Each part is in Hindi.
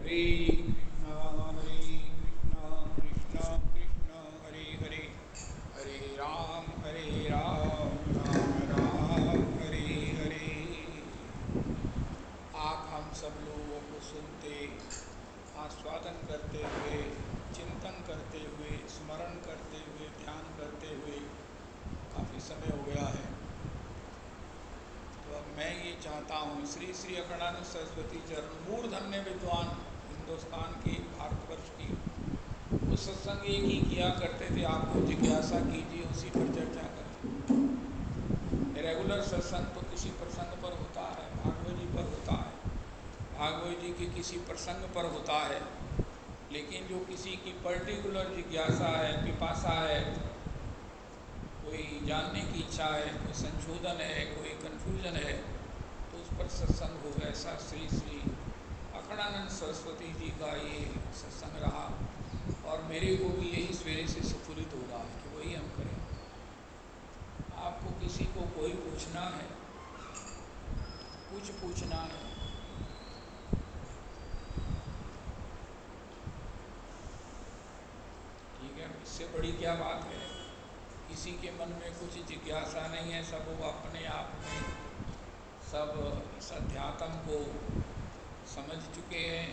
हरे कृष्णा कृष्णा कृष्णा हरे हरे, हरे राम राम राम हरे हरे। आप हम सब लोगों को सुनते, आस्वादन करते हुए, चिंतन करते हुए, स्मरण करते हुए, ध्यान करते हुए काफ़ी समय हो गया है। तो अब मैं ये चाहता हूँ श्री श्री अखंडानंद सरस्वती चरण मूर्धन्य विद्वान हिंदुस्तान की, भारतवर्ष की, वो सत्संग एक ही किया करते थे। आपको जिज्ञासा कीजिए, उसी पर चर्चा करें। रेगुलर सत्संग तो किसी प्रसंग पर होता है, भागवत जी पर होता है, भागवत जी के किसी प्रसंग पर होता है। लेकिन जो किसी की पर्टिकुलर जिज्ञासा है, पिपासा है, कोई जानने की इच्छा है, कोई संशोधन है, कोई कन्फ्यूजन है, तो उस पर सत्संग हो। ऐसा श्री श्री अखंडानंद सरस्वती जी का ये सत्संग रहा, और मेरे को भी यही सवेरे से स्फुरित हो रहा है कि वही हम करें। आपको किसी को कोई पूछना है, कुछ पूछना है? ठीक है, इससे बड़ी क्या बात है। किसी के मन में कुछ जिज्ञासा नहीं है, सब वो अपने आप में सब इस अध्यात्म को समझ चुके हैं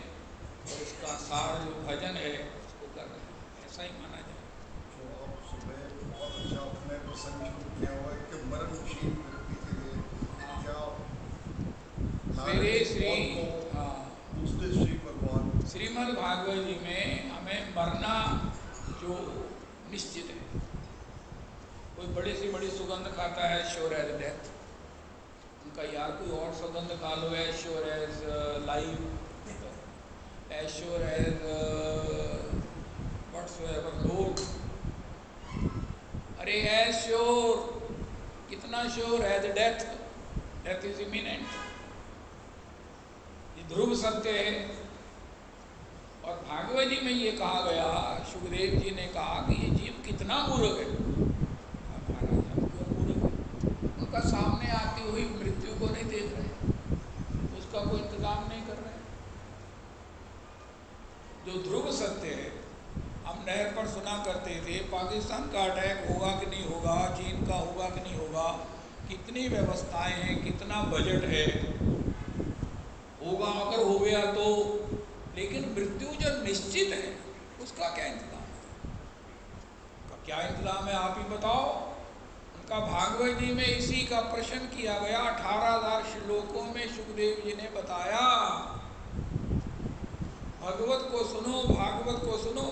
और इसका सार जो भजन है उसको कर रहे हैं, ऐसा ही माना जाए। जो आप सुबह बहुत अच्छा अपने प्रसंग शुरू किया हुआ है कि मरणशील व्यक्ति के लिए क्या सवेरे नारद श्री कौन को पूछते श्री भगवान। श्रीमद् भागवत जी में हमें मरना जो निश्चित है। कोई बड़ी से बड़ी सुगंध खाता है, श्योर एज डेथ। उनका यार कोई और सुगंध खा लो, as sure as life, as sure as whatsoever load. अरे एज श्योर, कितना sure as death, death is imminent. ये ध्रुव सत्य है। और भागवत जी में ये कहा गया, सुखदेव जी ने कहा कि ये जीव कितना मूर्ख है। महाराज हम क्यों मूर्ख है? उनका सामने आती हुई मृत्यु को नहीं देख रहे, उसका कोई इंतजाम नहीं कर रहे। जो ध्रुव सत्य है, हम नहर पर सुना करते थे, पाकिस्तान का अटैक होगा कि नहीं होगा, चीन का होगा कि नहीं होगा, कितनी व्यवस्थाएं हैं, कितना बजट है, होगा अगर हो गया तो। लेकिन मृत्यु जो निश्चित है उसका क्या इंतजाम है? का क्या इंतजाम है, आप ही बताओ। उनका भागवत जी में इसी का प्रश्न किया गया। 18,000 श्लोकों में सुखदेव जी ने बताया, भगवत को सुनो, भागवत को सुनो,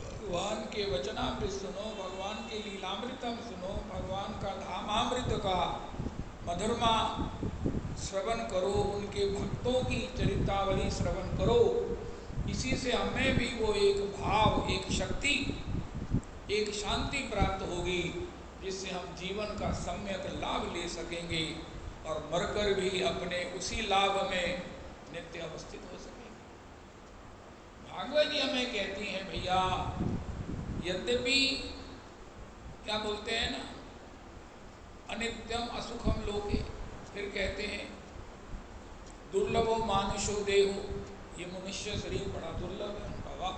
भगवान के वचनामृत सुनो, भगवान के लीलामृतम सुनो, भगवान का धामामृत का मधुरमा श्रवण करो, उनके भक्तों की चरितावली श्रवण करो। इसी से हमें भी वो एक भाव, एक शक्ति, एक शांति प्राप्त होगी, जिससे हम जीवन का सम्यक लाभ ले सकेंगे और मरकर भी अपने उसी लाभ में नित्य अवस्थित हो सकेंगे। भागवत जी हमें कहती हैं, भैया यद्यपि क्या बोलते हैं ना, अनित्यम असुखम लोके, फिर कहते हैं दुर्लभो मानुषो देहो, ये मनुष्य शरीर बड़ा दुर्लभ है बाबा,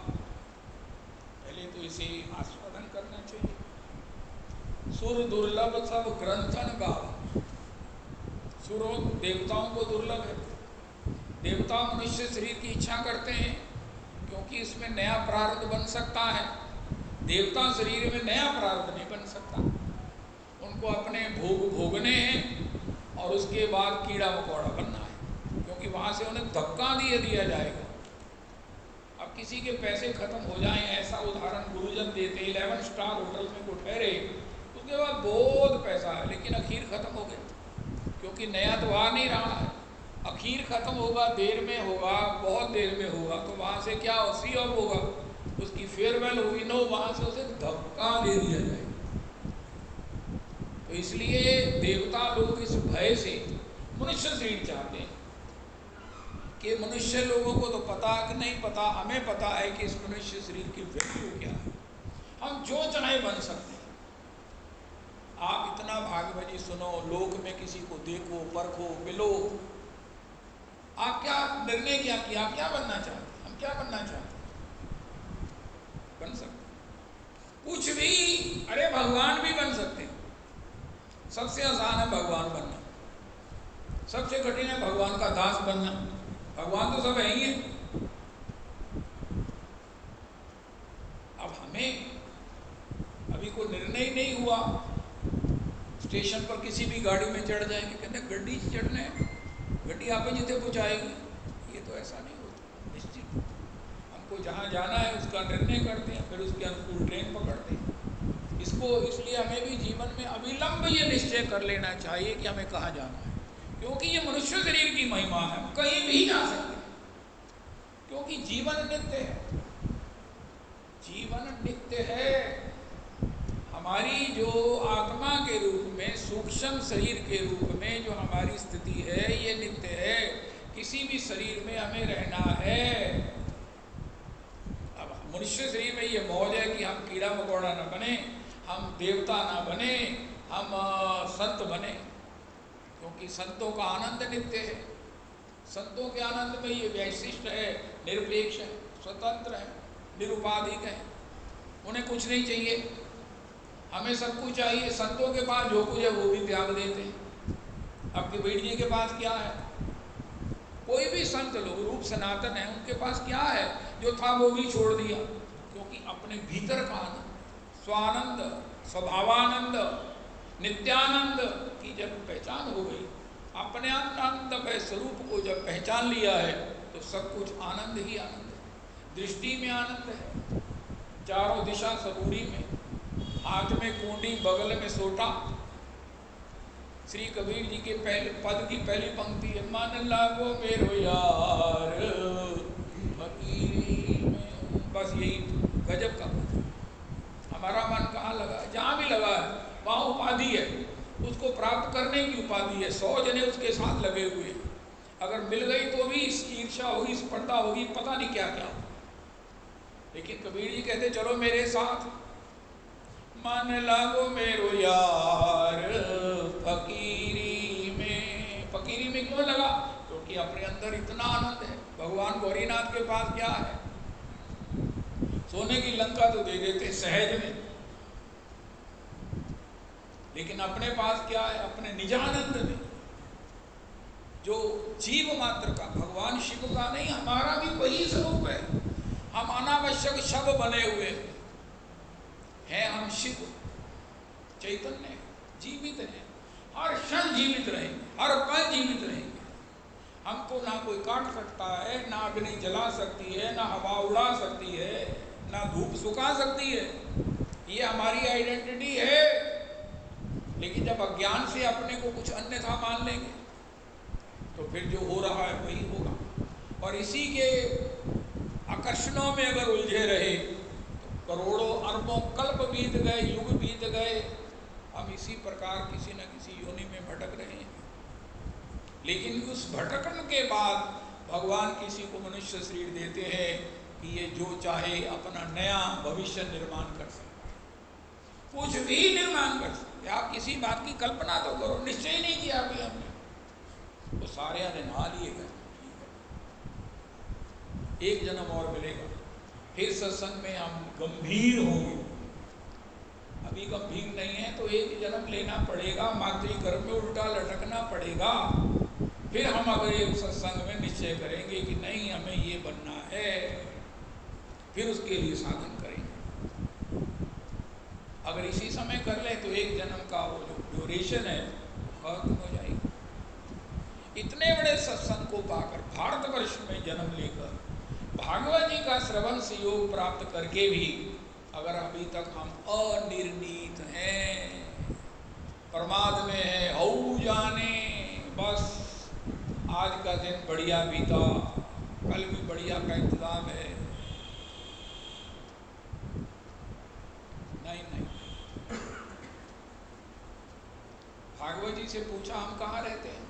पहले तो इसे आस्वादन करना चाहिए। सुर दुर्लभ सब ग्रंथन गाव, सुरों देवताओं को दुर्लभ है। देवता मनुष्य शरीर की इच्छा करते हैं क्योंकि इसमें नया प्रारब्ध बन सकता है। देवता शरीर में नया प्रारब्ध नहीं बन सकता, उनको अपने भोग भोगने हैं और उसके बाद कीड़ा मकोड़ा बनना है, क्योंकि वहाँ से उन्हें धक्का दिया जाएगा। अब किसी के पैसे खत्म हो जाएं, ऐसा उदाहरण गुरुजन देते, 11 स्टार होटल में को ठहरे, उसके बाद बहुत पैसा है लेकिन अखीर खत्म हो गया, क्योंकि नया तो आ नहीं रहा है। अखीर खत्म होगा, देर में होगा, बहुत देर में होगा, तो वहाँ से क्या सी ऑफ होगा, उसकी फेयरवेल होगी, नो, वहाँ से उसे धक्का दे दिया जाएगा। तो इसलिए देवता लोग इस भय से मनुष्य शरीर चाहते हैं कि मनुष्य लोगों को तो पता कि नहीं पता, हमें पता है कि इस मनुष्य शरीर की वैल्यू क्या है, हम जो चाहे बन सकते हैं। आप इतना भागवत जी सुनो, लोक में किसी को देखो, परखो, मिलो, आप क्या निर्णय क्या किया, आप क्या बनना चाहते हैं, हम क्या बनना चाहते हैं, बन सकते कुछ भी। अरे भगवान भी बन सकते हैं। सबसे आसान है भगवान बनना, सबसे कठिन है भगवान का दास बनना। भगवान तो सब है ही है। अब हमें अभी कोई निर्णय ही नहीं हुआ, स्टेशन पर किसी भी गाड़ी में चढ़ जाएंगे, कहते हैं गड्डी चढ़ने गड्डी आप ही जिते पहुँचाएगी। ये तो ऐसा नहीं होता। निश्चित हमको जहाँ जाना है उसका निर्णय करते हैं, फिर उसके अनुकूल ट्रेन पकड़ते हैं। इसको इसलिए हमें भी जीवन में अविलंब ये निश्चय कर लेना चाहिए कि हमें कहाँ जाना है, क्योंकि ये मनुष्य शरीर की महिमा है, हम कहीं भी जा सकते हैं, क्योंकि जीवन नित्य है। जीवन नित्य है। हमारी जो आत्मा के रूप में, सूक्ष्म शरीर के रूप में जो हमारी स्थिति है, ये नित्य है। किसी भी शरीर में हमें रहना है। अब मनुष्य शरीर में ये मौज है कि हम कीड़ा मकोड़ा न बने, हम देवता ना बने, हम संत बने, क्योंकि संतों का आनंद नित्य है। संतों के आनंद में ये वैशिष्ट है, निरपेक्ष है, स्वतंत्र है, निरुपाधिक है। उन्हें कुछ नहीं चाहिए, हमें सब कुछ चाहिए। संतों के पास जो कुछ है वो भी त्याग देते हैं। अब कबीर जी के पास क्या है? कोई भी संत लोग रूप सनातन है, उनके पास क्या है? जो था वो भी छोड़ दिया, क्योंकि अपने भीतर का आनंद, स्वानंद, स्वभावानंद, नित्यानंद की जब पहचान हो गई, अपने आनंदमय स्वरूप को जब पहचान लिया है, तो सब कुछ आनंद ही आनंद है। दृष्टि में आनंद है, चारों दिशा सबूरी में, हाथ में कुंडी, बगल में सोटा। श्री कबीर जी के पहले पद की पहली पंक्ति है, मन लागो मेरो यार फकीरी में। बस यही गजब का पद। हमारा मन कहाँ लगा? जहाँ भी लगा है वहाँ उपाधि है, उसको प्राप्त करने की उपाधि है। 100 जने उसके साथ लगे हुए, अगर मिल गई तो भी ईर्ष्या होगी, स्पर्धा होगी, पता नहीं क्या क्या। लेकिन कबीर जी कहते चलो मेरे साथ, मन लागो मेरो यार फकीरी में। फकीरी में क्यों लगा? क्योंकि अपने अंदर इतना आनंद है। भगवान गौरीनाथ के पास क्या है? सोने की लंका तो दे देते सहज में, लेकिन अपने पास क्या है? अपने निजानंद में, जो जीव मात्र का, भगवान शिव का नहीं, हमारा भी वही स्वरूप है। हम अनावश्यक शव बने हुए हैं, हम शिव चैतन्य जीवित हैं, हर क्षण जीवित रहेंगे, हर पल जीवित रहेंगे। हमको ना कोई काट सकता है, ना अग्नि जला सकती है, ना हवा उड़ा सकती है, ना धूप सुखा सकती है। ये हमारी आइडेंटिटी है। लेकिन जब अज्ञान से अपने को कुछ अन्यथा मान लेंगे, तो फिर जो हो रहा है वही होगा। और इसी के आकर्षणों में अगर उलझे रहे, तो करोड़ों अरबों कल्प बीत गए, युग बीत गए, हम इसी प्रकार किसी न किसी योनि में भटक रहे हैं। लेकिन उस भटकन के बाद भगवान किसी को मनुष्य शरीर देते हैं कि ये जो चाहे अपना नया भविष्य निर्माण कर सकता है, कुछ भी निर्माण कर सकते। आप किसी बात की कल्पना तो करो, निश्चय नहीं किया अभी हमने, तो सारे निभा लिए गए। एक जन्म और मिलेगा, फिर सत्संग में हम गंभीर होंगे। अभी गंभीर नहीं है तो एक जन्म लेना पड़ेगा, मातृगर्भ में उल्टा लटकना पड़ेगा। फिर हम अगर एक सत्संग में निश्चय करेंगे कि नहीं हमें ये बनना है, फिर उसके लिए साधन करेंगे। अगर इसी समय कर ले तो एक जन्म का वो जो ड्यूरेशन है खत्म हो जाएगी। इतने बड़े सत्संग को पाकर, भारतवर्ष में जन्म लेकर, भागवत जी का श्रवण से योग प्राप्त करके भी अगर अभी तक हम अनिर्णीत हैं, प्रमाद में है, हऊ जाने बस आज का दिन बढ़िया बीता, कल भी बढ़िया का इंतजाम है। नहीं नहीं, भागवत जी से पूछा हम कहाँ रहते हैं?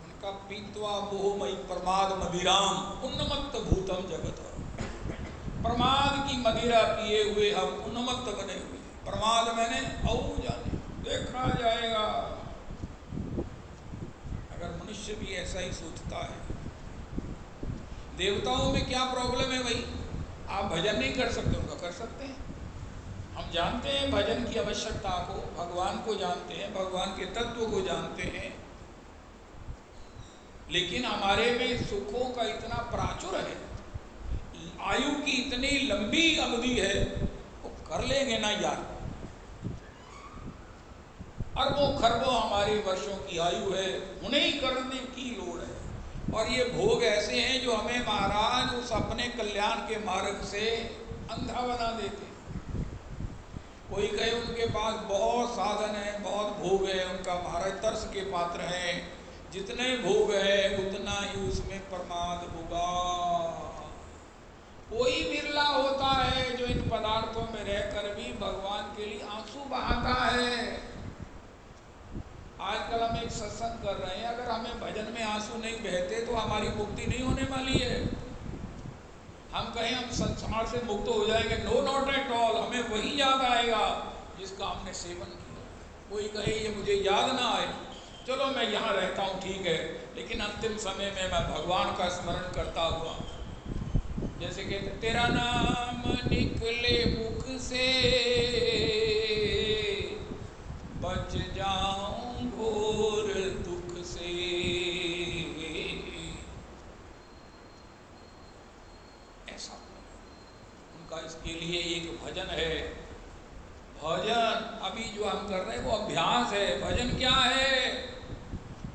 उनका पीत्वा मोहमयी प्रमाद मदिराम उन्मत्त भूतम जगत। प्रमाद की मदिरा पिए हुए हम उन्मत्त बने हुए। प्रमाद मैंने औ जाने, देखा जाएगा। अगर मनुष्य देवताओं में क्या प्रॉब्लम है भाई? आप भजन नहीं कर सकते, उनका कर सकते हैं। हम जानते हैं भजन की आवश्यकता को, भगवान को जानते हैं, भगवान के तत्व को जानते हैं, लेकिन हमारे में सुखों का इतना प्राचुर है, आयु की इतनी लंबी अवधि है, वो कर लेंगे ना यार। अरबों खरबों हमारे वर्षों की आयु है, उन्हें ही करने की लोड़ है। और ये भोग ऐसे हैं जो हमें महाराज उस अपने कल्याण के मार्ग से अंधा बना देते। कोई कहे उनके पास बहुत साधन है, बहुत भोग है, उनका महाराज तरस के पात्र हैं, जितने भोग है उतना ही उसमें प्रमाद होगा। कोई बिरला होता है जो इन पदार्थों में रहकर भी भगवान के लिए आंसू बहाता है। आजकल हम एक सत्संग कर रहे हैं, अगर हमें भजन में आंसू नहीं बहते तो हमारी मुक्ति नहीं होने वाली है। हम कहें हम संसार से मुक्त हो जाएंगे, नो नॉट एट ऑल, हमें वही याद आएगा जिसका हमने सेवन किया। कोई कहे ये मुझे याद ना आए, चलो मैं यहाँ रहता हूँ ठीक है, लेकिन अंतिम समय में मैं भगवान का स्मरण करता हुआ, जैसे कहते तेरा नाम निकले मुख से बच जाऊं घोर दुख से। ऐसा उनका इसके लिए एक भजन है। भजन अभी जो हम कर रहे हैं वो अभ्यास है। भजन क्या है?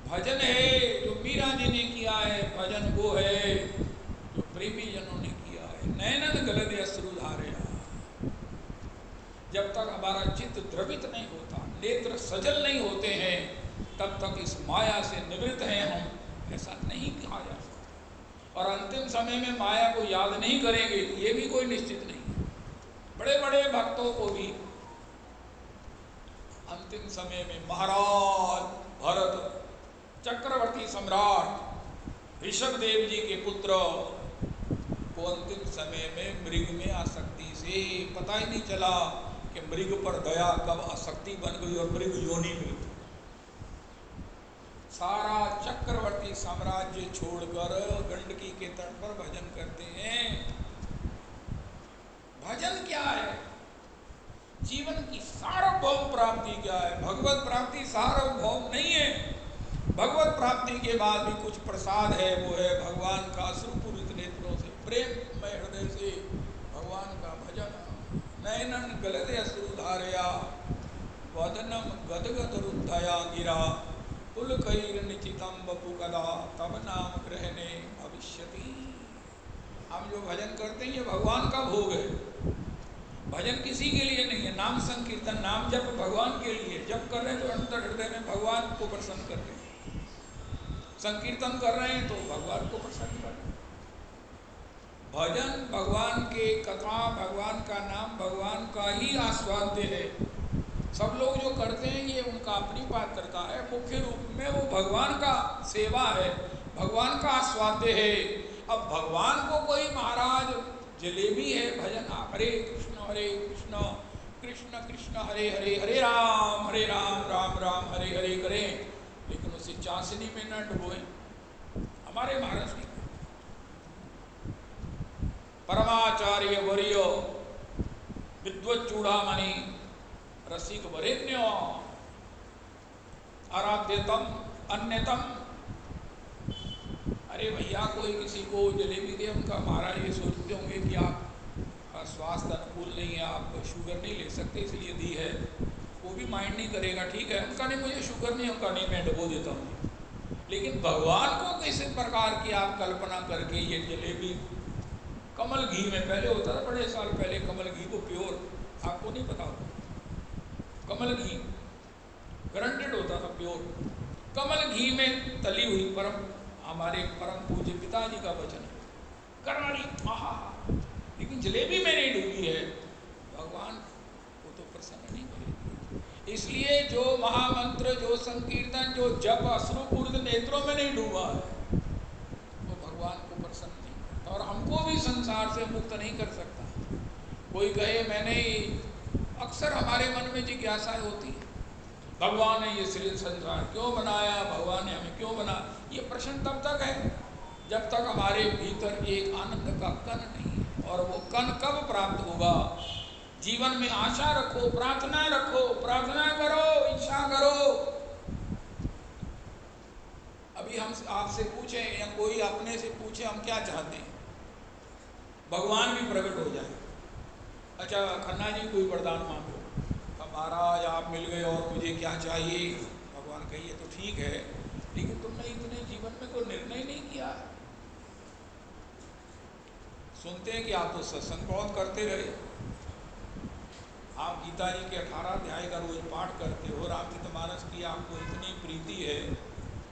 भजन है जो मीरा जी ने किया है, भजन वो है जो प्रेमी जनों ने किया है। नैनन गलत अश्रु धारे, जब तक हमारा चित्त द्रवित नहीं होता, नेत्र सजल नहीं होते हैं, तब तक इस माया से निवृत्त हैं हम, ऐसा नहीं कहा जा सकता। और अंतिम समय में माया को याद नहीं करेंगे ये भी कोई निश्चित नहीं। बड़े बड़े भक्तों को भी अंतिम समय में महाराज भरत, चक्रवर्ती सम्राट ऋषभदेव जी के पुत्र को अंतिम समय में मृग में आसक्ति से पता ही नहीं चला कि मृग पर दया कब आसक्ति बन गई और मृग योनि मिल गई। सारा चक्रवर्ती साम्राज्य छोड़कर गंडकी के तट पर भजन करते हैं। भजन क्या है? जीवन की सार्वभौम प्राप्ति क्या है? भगवत प्राप्ति सार्वभौम नहीं है। भगवत प्राप्ति के बाद भी कुछ प्रसाद है, वो है भगवान का अश्रुपूरित नेत्रों से, प्रेम में हृदय से भगवान का भजन। नैनन गलते अश्रु धारया, वदनम गदगद रुद्धया गिरा, पुलकैर निचितम बपु कदा, तब नाम ग्रहणे भविष्यति। हम जो भजन करते हैं ये भगवान का भोग है। भजन किसी के लिए नहीं है। नाम संकीर्तन, नाम जप भगवान के लिए। जप कर रहे हैं तो अंतर हृदय में भगवान को प्रसन्न कर रहे हैं, संकीर्तन कर रहे हैं तो भगवान को प्रसन्न कर रहे हैं। भजन भगवान के कथा, भगवान का नाम, भगवान का ही आस्वाद्य है। सब लोग जो करते हैं ये उनका अपनी बात करता है, मुख्य रूप में वो भगवान का सेवा है, भगवान का आस्वाद्य है। अब भगवान को कोई महाराज जलेबी है भजन, हरे कृष्ण कृष्ण कृष्ण हरे हरे, हरे राम राम राम हरे हरे करें, लेकिन उसे चाशनी में न डुबोए। हमारे महाराज ने परमाचार्य वर्यो विद्वत चूड़ामणि रसिक वरेण्य आराध्यतम अन्यतम। अरे भैया कोई किसी को जलेबी दे, उनका महाराज ये सोचते होंगे कि आप स्वास्थ्य अनुकूल नहीं है, आप शुगर नहीं ले सकते इसलिए दी है, वो भी माइंड नहीं करेगा, ठीक है उनका नहीं, मुझे शुगर नहीं, उनका नहीं, मैं डुबो देता हूँ। लेकिन भगवान को किसी प्रकार की आप कल्पना करके ये जलेबी कमल घी में, पहले होता था बड़े साल पहले कमल घी, वो प्योर, आपको नहीं पता होगा, कमल घी ग्रांटेड होता था प्योर, कमल घी में तली हुई परम, हमारे परम पूज्य पिताजी का वचन है, करारी आहा, लेकिन जलेबी में नहीं डूबी है, भगवान को तो प्रसन्न नहीं करेगी। इसलिए जो महामंत्र, जो संकीर्तन, जो जप अश्रुपूरित नेत्रों में नहीं डूबा है वो भगवान को प्रसन्न नहीं करता, और हमको भी संसार से मुक्त नहीं कर सकता। कोई कहे मैंने, अक्सर हमारे मन में जिज्ञासाएं होती है, भगवान ने ये संसार क्यों बनाया, भगवान ने हमें क्यों बनाया, ये प्रश्न तब तक है जब तक हमारे भीतर एक आनंद का कण नहीं है। और वो कण कब प्राप्त होगा? जीवन में आशा रखो, प्रार्थना रखो, प्रार्थना करो, इच्छा करो। अभी हम आपसे पूछें या कोई अपने से पूछे हम क्या चाहते हैं? भगवान भी प्रकट हो जाए। अच्छा खन्ना जी कोई वरदान मांगो, महाराज आप मिल गए और मुझे क्या चाहिए? भगवान कहिए तो ठीक है, लेकिन तुमने इतने जीवन में कोई निर्णय नहीं किया। सुनते हैं कि आप तो सत्संग बहुत करते रहे, आप गीता जी के 18 अध्याय का रोज पाठ करते हो, रामचरितमानस की आपको इतनी प्रीति है,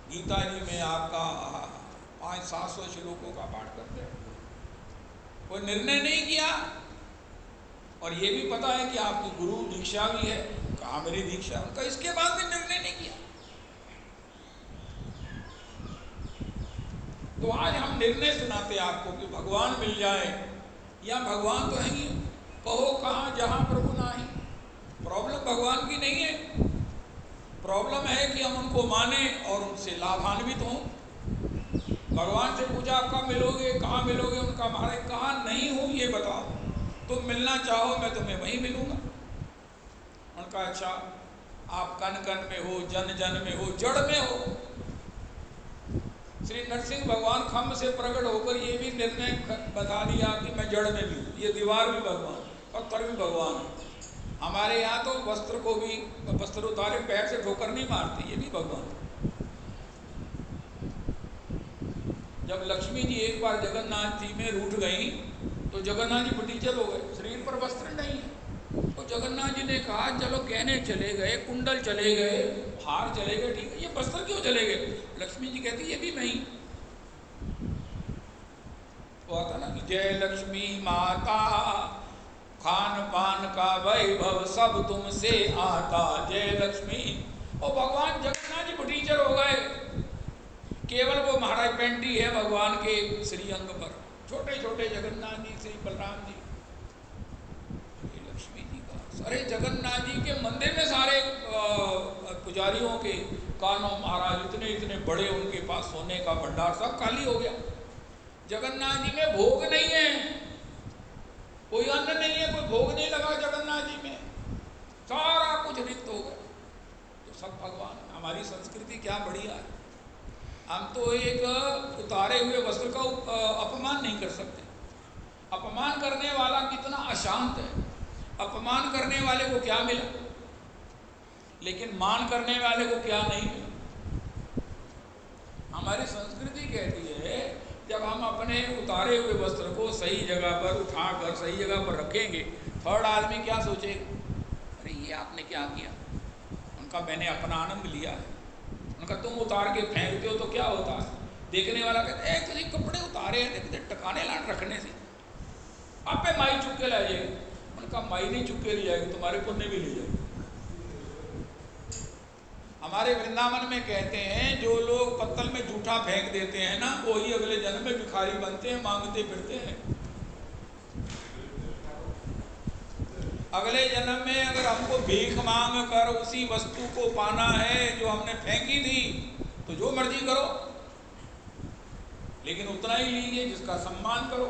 गीता जी में आपका 500-700 श्लोकों का पाठ करते हैं, कोई निर्णय नहीं किया। और ये भी पता है कि आपकी गुरु दीक्षा भी है, कहा मेरी दीक्षा, उनका इसके बाद भी निर्णय नहीं किया। तो आज हम निर्णय सुनाते हैं आपको कि भगवान मिल जाए, या भगवान तो है ही, कहो कहाँ जहाँ प्रभु नाही। प्रॉब्लम भगवान की नहीं है, प्रॉब्लम है कि हम उनको माने और उनसे लाभान्वित हों। भगवान से पूछा कब मिलोगे, कहाँ मिलोगे? उनका महाराज कहाँ नहीं हूँ ये बताओ, तुम मिलना चाहो मैं तुम्हें वहीं मिलूंगा। उनका अच्छा आप कण कण में हो, जन जन में हो, जड़ में हो। श्री नरसिंह भगवान खम्भ से प्रकट होकर ये भी निर्णय बता दिया कि मैं जड़ में भी हूँ। ये दीवार भी भगवान, पत्थर भी भगवान। हमारे यहाँ तो वस्त्र को भी, वस्त्र उतारे पैर से ठोकर नहीं मारते, ये भी भगवान। जब लक्ष्मी जी एक बार जगन्नाथ जी में रूठ गई तो जगन्नाथ जी फटीचर हो गए, शरीर पर वस्त्र नहीं है। तो जगन्नाथ जी ने कहा चलो गहने चले गए, कुंडल चले गए, हार चले गए, ठीक है, ये वस्त्र क्यों चले गए? लक्ष्मी जी कहती ये भी मैं ही। वो आता ना, जय लक्ष्मी माता, खान पान का वैभव सब तुमसे आता, जय लक्ष्मी। और भगवान जगन्नाथ जी फटीचर हो गए, केवल वो महाराज पेंटी है भगवान के श्री अंग पर, छोटे छोटे जगन्नाथ जी, श्री बलराम जी, लक्ष्मी जी का। अरे जगन्नाथ जी के मंदिर में सारे पुजारियों के कानों महाराज इतने इतने बड़े, उनके पास सोने का भंडार, सब खाली हो गया। जगन्नाथ जी में भोग नहीं है, कोई अन्न नहीं है, कोई भोग नहीं लगा जगन्नाथ जी में, सारा कुछ रिक्त हो गया। तो सब भगवान। हमारी संस्कृति क्या बढ़िया है, हम तो एक उतारे हुए वस्त्र का अपमान नहीं कर सकते। अपमान करने वाला कितना अशांत है, अपमान करने वाले को क्या मिला, लेकिन मान करने वाले को क्या नहीं मिला। हमारी संस्कृति कहती है जब हम अपने उतारे हुए वस्त्र को सही जगह पर उठाकर सही जगह पर रखेंगे, थर्ड आदमी क्या सोचेगा, अरे ये आपने क्या किया? उनका मैंने अपना आनंद लिया है। उनका तुम उतार के फेंकते हो तो क्या होता है? देखने वाला कहते हैं तुझे कपड़े उतारे हैं, देखते टकाने लाट रखने से आप पे माई चुप के ला जाएगी। उनका माई नहीं चुप के ले जाएगी, तुम्हारे पुण्य भी ले जाएगी। हमारे वृंदावन में कहते हैं जो लोग पत्तल में जूठा फेंक देते हैं ना, वो ही अगले जन्म में भिखारी बनते हैं, मांगते फिरते हैं। अगले जन्म में अगर हमको भीख मांग कर उसी वस्तु को पाना है जो हमने फेंकी थी, तो जो मर्जी करो, लेकिन उतना ही लीजिए जिसका सम्मान करो।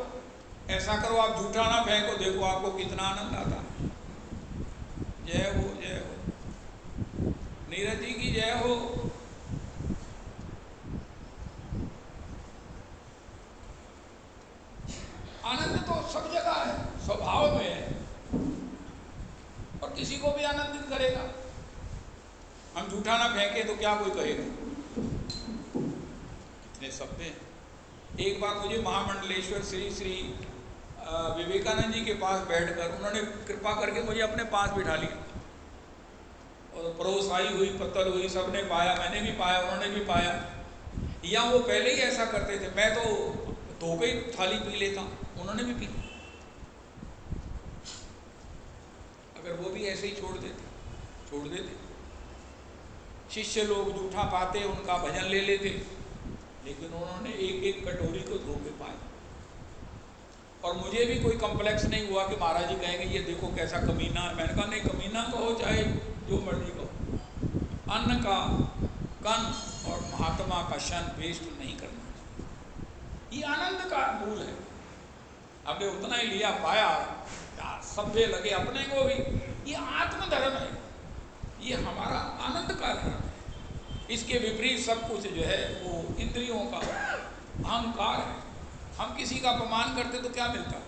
ऐसा करो आप जूठा ना फेंको, देखो आपको कितना आनंद आता है। जय हो, जय हो, नीरज जी की जय हो। आनंद तो सब जगह है, स्वभाव में है, और किसी को भी आनंदित करेगा। हम जूठा ना फेंके तो क्या कोई कहेगा? कितने शब्द हैं। एक बार मुझे महामंडलेश्वर श्री श्री विवेकानंद जी के पास बैठकर उन्होंने कृपा करके मुझे अपने पास बिठा लिया, और परोस आई हुई, पत्तल हुई, सबने पाया, मैंने भी पाया, उन्होंने भी पाया। या वो पहले ही ऐसा करते थे, मैं तो धो के थाली पी लेता, उन्होंने भी पी। अगर वो भी ऐसे ही छोड़ देते। शिष्य लोग जूठा पाते, उनका भजन ले लेते, लेकिन उन्होंने एक एक कटोरी को धो के पाया। और मुझे भी कोई कॉम्प्लेक्स नहीं हुआ कि महाराज जी कहेंगे ये देखो कैसा कमीना है। मैंने कहा नहीं, कमीना कहो चाहे जो मर्जी कहो, अन्न का कण और महात्मा का शन वेस्ट नहीं करना। ये आनंद का मूल है। हमने उतना ही लिया पाया, सभ्य लगे अपने को भी, ये आत्मधर्म है, ये हमारा आनंद का धर्म है। इसके विपरीत सब कुछ जो है वो इंद्रियों का अहंकार है। हम किसी का अपमान करते तो क्या मिलता?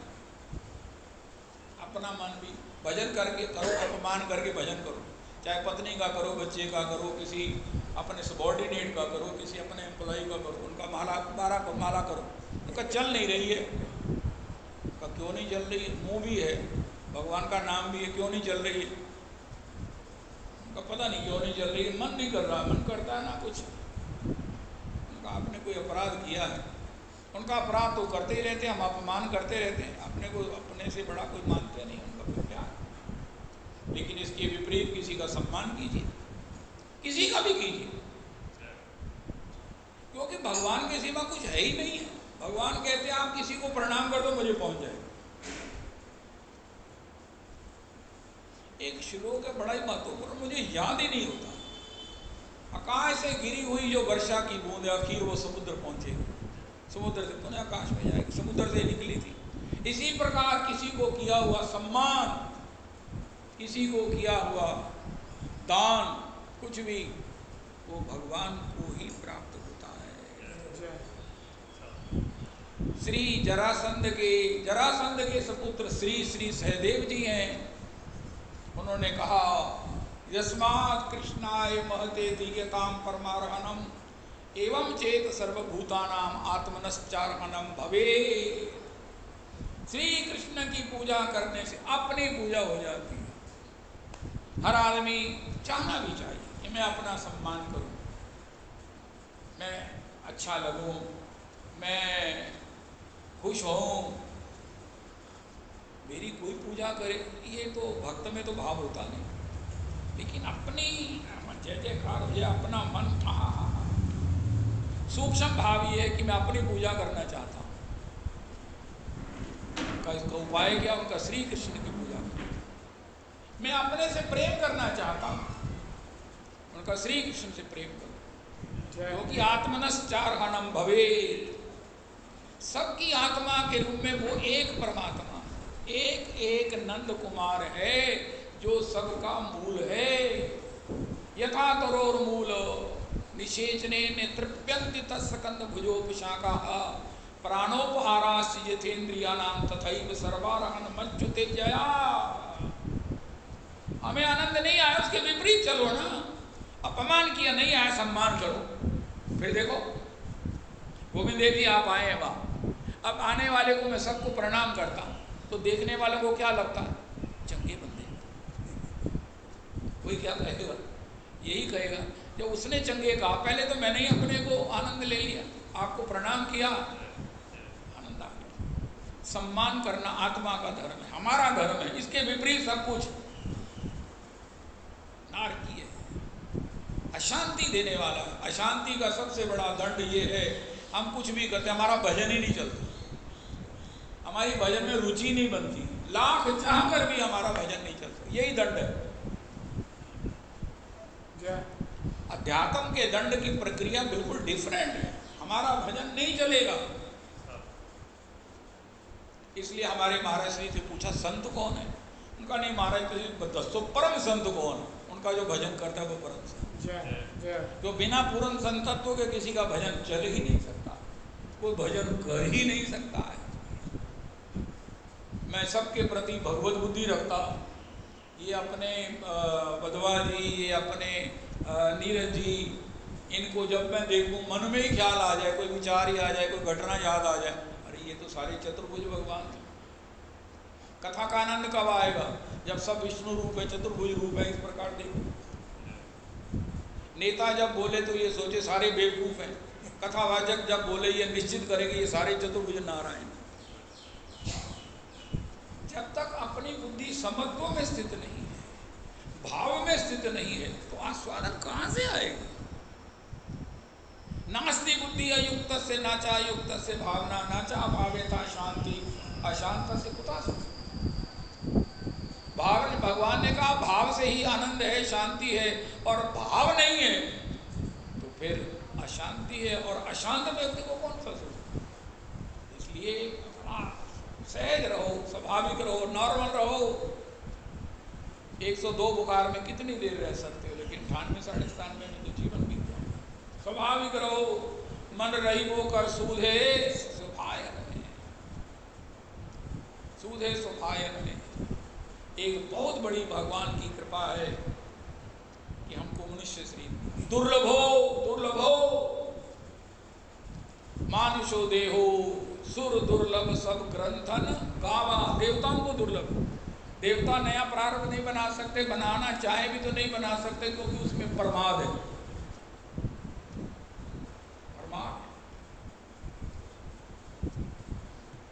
अपना मन भी भजन करके करो, अपमान करके भजन करो, चाहे पत्नी का करो, बच्चे का करो, किसी अपने सबॉर्डिनेट का करो, किसी अपने एम्प्लॉय का करो, उनका माला करो, उनका चल नहीं रही है, उनका क्यों नहीं चल रही है? मुँह भी है, भगवान का नाम भी है, क्यों नहीं चल रही है? उनका पता नहीं क्यों नहीं चल रही है, मन नहीं कर रहा, मन करता है ना कुछ। उनका आपने कोई अपराध किया है, उनका अपराध तो करते ही रहते हैं, हम अपमान करते रहते हैं, अपने को अपने से बड़ा कोई मानते नहीं, उनका कोई प्यार। लेकिन इसके विपरीत किसी का सम्मान कीजिए, किसी का भी कीजिए, क्योंकि भगवान के सिवा कुछ है ही नहीं है। भगवान कहते हैं आप किसी को प्रणाम कर दो मुझे पहुंच जाए। एक श्लोक है बड़ा ही महत्वपूर्ण, मुझे याद ही नहीं होता। आकाश से गिरी हुई जो वर्षा की बूंद आखिर वो समुद्र पहुंचेगी, समुद्र से पुनः आकाश में जाएगी, समुद्र से निकली थी। इसी प्रकार किसी को किया हुआ सम्मान, किसी को किया हुआ दान, कुछ भी, वो भगवान को ही प्राप्त होता है। श्री जरासंध के सपुत्र श्री सहदेव जी हैं। उन्होंने कहा यस्मात् कृष्णाय महते दीयताम परमार्हणम एवं चेत सर्वभूतानाम आत्मनश्चार्हणम भवे। श्री कृष्ण की पूजा करने से अपनी पूजा हो जाती है। हर आदमी चाहना भी चाहिए कि मैं अपना सम्मान करूं, मैं अच्छा लगूं, मैं खुश होऊं, मेरी कोई पूजा करे। ये तो भक्त में तो भाव होता नहीं, लेकिन अपनी जय जयकार हो जाए, अपना मन सूक्ष्म भाव ये है कि मैं अपनी पूजा करना चाहता हूँ। इसका उपाय क्या? उनका श्री कृष्ण की पूजा। मैं अपने से प्रेम करना चाहता हूँ, उनका श्री कृष्ण से प्रेम करो, क्योंकि आत्मनश्चार्हणम भवे। सबकी आत्मा के रूप में वो एक परमात्मा, एक नंद कुमार है जो सबका मूल है। यथा तरोर मूल निषेचने तृप्यन्ति तत्सकंद भुजोपशाखा प्राणोपहारास्य यथेन्द्रियाणाम तथैव सर्वारहन मच्युते जया। हमें आनंद नहीं आया, उसके विपरीत चलो ना। अपमान किया, नहीं आया, सम्मान करो। फिर देखो गोविंद देव जी आप आए हैं वहाँ, अब आने वाले को मैं सबको प्रणाम करता हूँ, तो देखने वालों को क्या लगता है? चंगे बंदे। कोई क्या कहेगा? यही कहेगा। जब उसने चंगे कहा, पहले तो मैंने ही अपने को आनंद ले लिया, आपको प्रणाम किया, आनंद आ गया। सम्मान करना आत्मा का धर्म है, हमारा धर्म है। इसके विपरीत सब कुछ नारकीय है, अशांति देने वाला है। अशांति का सबसे बड़ा दंड ये है, हम कुछ भी करते, हमारा भजन ही नहीं चलता, हमारी भजन में रुचि नहीं बनती, लाख चाहकर भी हमारा भजन नहीं चलता। यही दंड है। अध्यात्म के दंड की प्रक्रिया बिल्कुल डिफरेंट है। हमारा भजन नहीं चलेगा। इसलिए हमारे महाराज श्री से पूछा संत कौन है? उनका नहीं महाराज तो परम संत कौन है? उनका जो भजन करता है वो परम संत। जो बिना पूर्ण संतत्व के किसी का भजन चल ही नहीं सकता, कोई भजन कर ही नहीं सकता है। मैं सबके प्रति भगवत बुद्धि रखता हूँ। ये अपने बधवा जी, ये अपने नीरज जी, इनको जब मैं देखूं मन में ही ख्याल आ जाए, कोई विचार ही आ जाए, कोई घटना याद आ जाए, अरे ये तो सारे चतुर्भुज भगवान थे। कथा का आनंद कब आएगा? जब सब विष्णु रूप है, चतुर्भुज रूप है। इस प्रकार देखो, नेता जब बोले तो ये सोचे सारे बेवकूफ हैं, कथावाचक जब बोले ये निश्चित करेंगे ये सारे चतुर्भुज नारायण। जब तक अपनी बुद्धि समत्व में स्थित नहीं है, भाव में स्थित नहीं है, तो आस्वादन कहां से आएगा? नास्ति बुद्धि अयुक्त से नाचा, युक्त से भावना, नाचा भावेता शांति, अशांत से कुता सुख। भाव, भगवान ने कहा भाव से ही आनंद है, शांति है, और भाव नहीं है तो फिर अशांति है, और अशांत व्यक्ति को कौन सा सुख? इसलिए अपना सहज रहो, स्वाभाविक रहो, नॉर्मल रहो। 102 बुखार में कितनी देर रह सकते हो, लेकिन 98 97 में तो जीवन बीत जाए। स्वाभाविक रहो, मन रही वो कर सूधे सुभायन में, सूधे सुभायन में। एक बहुत बड़ी भगवान की कृपा है कि हमको मनुष्य शरीर दुर्लभो मानुषो देहो सुर दुर्लभ सब ग्रंथन गावा। देवताओं को दुर्लभ, देवता नया प्रारब्ध नहीं बना सकते, बनाना चाहे भी तो नहीं बना सकते, क्योंकि उसमें प्रमाद है, प्रमाद।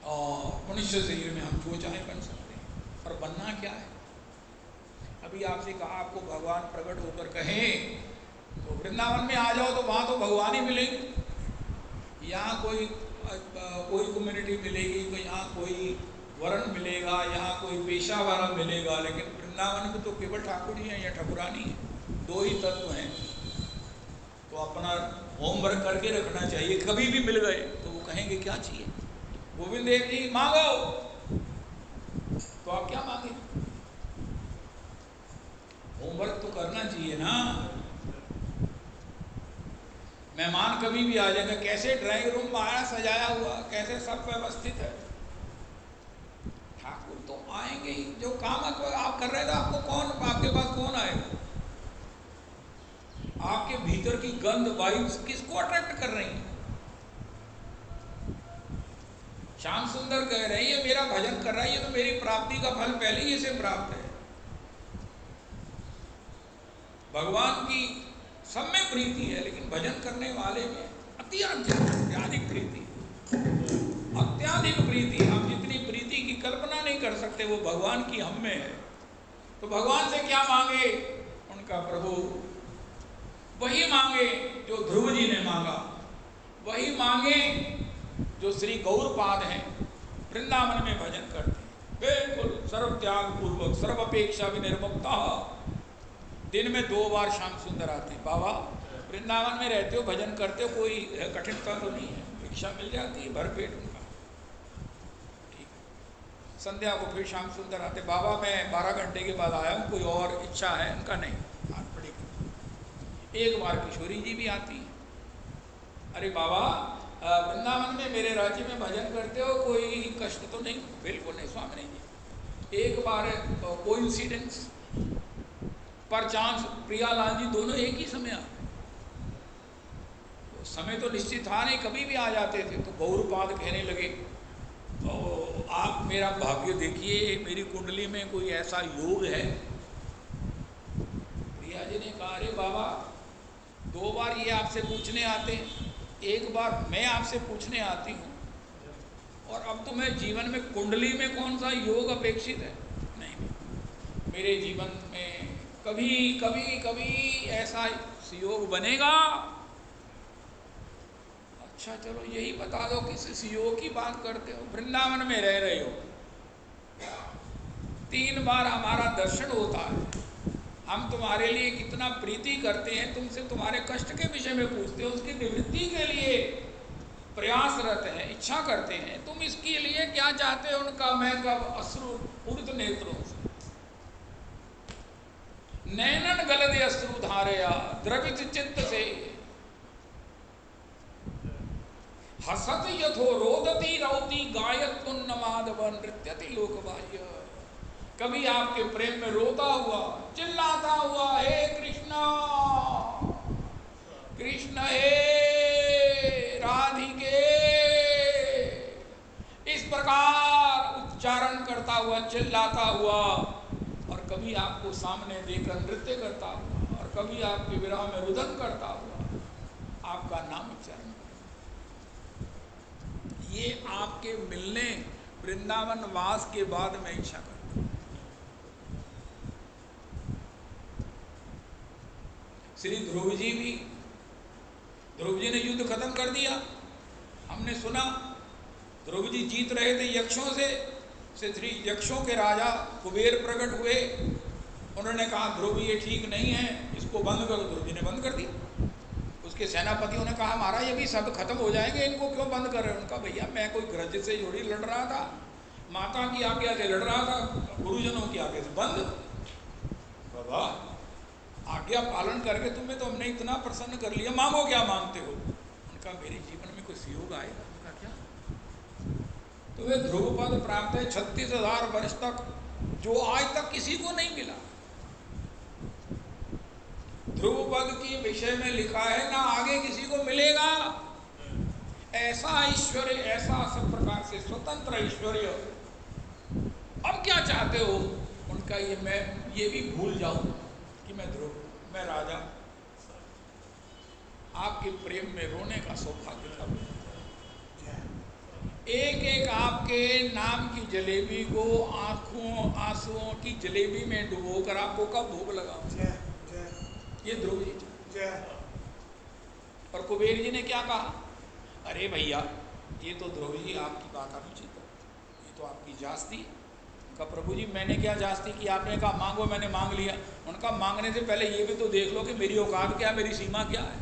और मनुष्य शरीर में हम जो चाहे बन सकते हैं, और बनना क्या है? अभी आपसे कहा आपको भगवान प्रकट होकर कहें तो वृंदावन में आ जाओ, तो वहां तो भगवान ही मिलेंगे। यहाँ कोई कम्युनिटी मिलेगी, कोई यहाँ कोई वर्ण मिलेगा, यहाँ कोई पेशा वाला मिलेगा, लेकिन वृंदावन में तो केवल ठाकुर ही है या ठाकुरानी है, दो ही तत्व हैं। तो अपना होमवर्क करके रखना चाहिए। कभी भी मिल गए तो वो कहेंगे क्या चाहिए, गोविंद देव जी मांगो, तो आप क्या मांगे? होमवर्क तो करना चाहिए ना। मेहमान कभी भी आ जाएंगे, कैसे ड्राइंग रूम बाहर सजाया हुआ, कैसे सब व्यवस्थित है। ठाकुर तो आएंगे ही, जो काम आप कर रहे थे, आपको कौन, आपके पास कौन आएगा? आपके भीतर की गंध वाइब्स किसको अट्रैक्ट कर रही है? श्याम सुंदर कह रहे हैं ये मेरा भजन कर रहा है, ये तो मेरी प्राप्ति का फल पहले ही इसे प्राप्त है। भगवान की सब में प्रीति है, लेकिन भजन करने वाले में अत्यधिक प्रीति, अत्याधिक प्रीति। हम जितनी प्रीति की कल्पना नहीं कर सकते, वो भगवान की हम में है। तो भगवान से क्या मांगे? उनका प्रभु वही मांगे जो ध्रुव जी ने मांगा, वही मांगे जो श्री गौरपाद हैं, वृंदावन में भजन करते हैं, बिल्कुल सर्व त्याग पूर्वक, सर्व अपेक्षा विनिर्मुक्ता। दिन में 2 बार श्याम सुंदर आते हैं। बाबा वृंदावन में रहते हो, भजन करते हो, कोई कठिनता तो नहीं है, भिक्षा मिल जाती है भरपेट उनका, ठीक है। संध्या को फिर श्याम सुंदर आते, बाबा मैं 12 घंटे के बाद आया हूँ, कोई और इच्छा है? उनका नहीं, हाथ पड़ी। एक बार किशोरी जी भी आती है, अरे बाबा वृंदावन में मेरे राज्य में भजन करते हो, कोई कष्ट तो नहीं? बिल्कुल नहीं स्वामी जी। एक बार कोइंसिडेंस, पर चांस प्रियालाल जी दोनों एक ही समय आते, तो समय तो निश्चित था नहीं, कभी भी आ जाते थे। तो गौरपाद कहने लगे तो आप मेरा भाग्य देखिए, मेरी कुंडली में कोई ऐसा योग है। प्रिया जी ने कहा अरे बाबा 2 बार ये आपसे पूछने आते हैं, एक बार मैं आपसे पूछने आती हूँ, और अब तो मैं जीवन में कुंडली में कौन सा योग अपेक्षित है? नहीं, मेरे जीवन में कभी कभी कभी ऐसा योग बनेगा। अच्छा चलो यही बता दो किस योग की बात करते हो? वृंदावन में रह रहे हो, 3 बार हमारा दर्शन होता है, हम तुम्हारे लिए कितना प्रीति करते हैं, तुमसे तुम्हारे कष्ट के विषय में पूछते हो, उसकी निवृत्ति के लिए प्रयासरत हैं, इच्छा करते हैं, तुम इसके लिए क्या चाहते हो? उनका मैं कब अश्रु पूरित नेत्रों से, नैनन गलदे अश्रु धारया द्रवित चित्त से, हसत यथो रोदती रौती गायत पुन्नमाधव नृत्यति लोकबाह्य। कभी आपके प्रेम में रोता हुआ, चिल्लाता हुआ, हे कृष्णा कृष्ण हे राधिके, इस प्रकार उच्चारण करता हुआ, चिल्लाता हुआ, और कभी आपको सामने देखकर नृत्य करता हुआ, और कभी आपके विरह में रुदन करता हुआ आपका नाम उच्चारण। ये आपके मिलने वृंदावन वास के बाद मैं इच्छा करता हूं। श्री ध्रुव जी भी, ध्रुव जी ने युद्ध खत्म कर दिया, हमने सुना ध्रुव जी जीत रहे थे यक्षों से श्री यक्षों के राजा कुबेर प्रकट हुए, उन्होंने कहा ध्रुव ये ठीक नहीं है, इसको बंद करो। ध्रुव जी ने बंद कर दिया। उसके सेनापतियों ने कहा महाराज ये भी सब खत्म हो जाएंगे, इनको क्यों बंद कर रहे हैं? उनका भैया मैं कोई ग्रज से जोड़ी लड़ रहा था, माता की आज्ञा से लड़ रहा था, गुरुजनों की आज्ञा से बंद। बाबा आज्ञा पालन करके तुम्हें तो हमने इतना प्रसन्न कर लिया, मांगो क्या मांगते हो? उनका मेरे जीवन में कुछ योग आएगा। उनका क्या? तुम्हें ध्रुव पद प्राप्त है 36,000 वर्ष तक, जो आज तक किसी को नहीं मिला। ध्रुव पद के विषय में लिखा है ना आगे किसी को मिलेगा। ऐसा ऐश्वर्य, ऐसा सब प्रकार से स्वतंत्र ऐश्वर्य। अब क्या चाहते हो? उनका ये मैं ये भी भूल जाऊं कि मैं ध्रुव, मैं राजा। आपके प्रेम में रोने का सौभाग्य था। एक एक आपके नाम की जलेबी को आंखों आंसुओं की जलेबी में डुबोकर आपको कब भोग लगाऊं? ये ध्रुव जी। और कुबेर जी ने क्या कहा? अरे भैया ये तो ध्रुव जी आपकी बात अनुचित है, ये तो आपकी जास्ती। उनका प्रभु जी मैंने क्या जास्ती की? आपने कहा मांगो, मैंने मांग लिया। उनका मांगने से पहले ये भी तो देख लो कि मेरी औकात क्या, मेरी सीमा क्या है।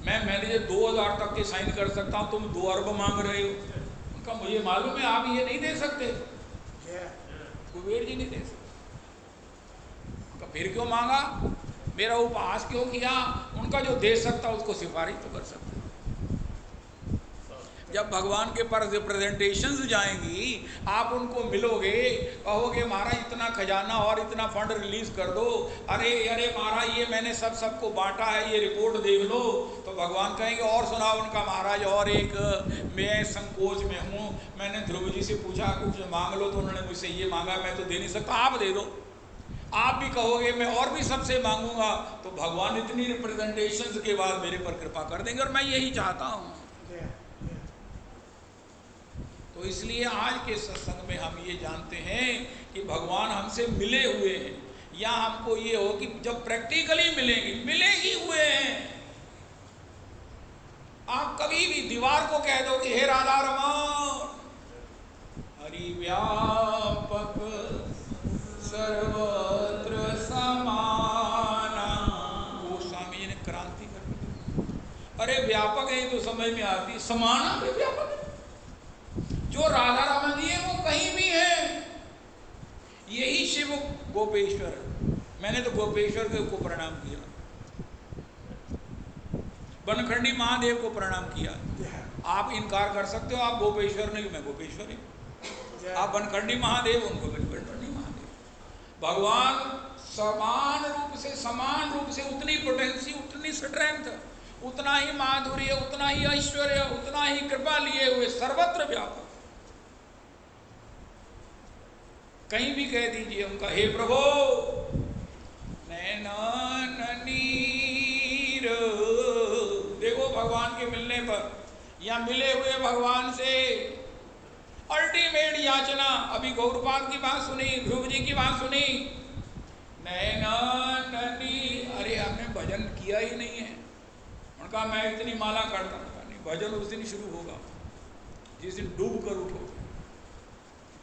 मैं मैनेजर 2000 तक के साइन कर सकता हूँ, तुम 2 अरब मांग रहे हो। उनका मुझे मालूम है आप ये नहीं दे सकते, कुबेर जी नहीं दे सकते। उनका फिर क्यों मांगा? मेरा उपहास क्यों किया? उनका जो दे सकता उसको सिफारिश तो कर सकता। जब भगवान के पास रिप्रेजेंटेशंस जाएंगी, आप उनको मिलोगे, कहोगे महाराज इतना खजाना और इतना फंड रिलीज कर दो, अरे अरे महाराज ये मैंने सबको बांटा है, ये रिपोर्ट देख लो, तो भगवान कहेंगे और सुनाओ। उनका महाराज और एक मैं संकोच में हूँ, मैंने ध्रुव जी से पूछा कुछ मांग लो, तो उन्होंने मुझसे ये मांगा, मैं तो दे नहीं सकता, आप दे दो। आप भी कहोगे मैं और भी सबसे मांगूंगा, तो भगवान इतनी रिप्रेजेंटेशंस के बाद मेरे पर कृपा कर देंगे, और मैं यही चाहता हूँ। तो इसलिए आज के सत्संग में हम ये जानते हैं कि भगवान हमसे मिले हुए हैं, या हमको ये हो कि जब प्रैक्टिकली मिलेंगे, मिले ही हुए हैं। आप कभी भी दीवार को कह दो कि हे राधा रमण, हरि व्यापक सर्वत्र समाना, गोस्वामी जी ने क्रांति कर दी। अरे व्यापक है तो समझ में आती, समाना भी व्यापक है। जो राधा रमन जी है वो कहीं भी है। यही शिव गोपेश्वर है। मैंने तो गोपेश्वर को प्रणाम किया, बनखंडी महादेव को प्रणाम किया। आप इनकार कर सकते हो, आप गोपेश्वर नहीं, मैं गोपेश्वर ही। आप बनखंडी महादेव, उनको बनखंडी महादेव। भगवान समान रूप से उतनी पोटेंसी, उतनी स्ट्रेंथ, उतना ही माधुर्य, उतना ही ऐश्वर्य, उतना ही कृपा लिए हुए सर्वत्र व्यापक। कहीं भी कह दीजिए उनका हे प्रभु नैनन नीर। देखो भगवान के मिलने पर या मिले हुए भगवान से अल्टीमेट याचना। अभी गौरपाद की बात सुनी, ध्रुव जी की बात सुनी, नैनन नीर। अरे हमने भजन किया ही नहीं है। उनका मैं इतनी माला करता हूँ, नहीं भजन उस दिन शुरू होगा जिस दिन डूब कर उठोगे,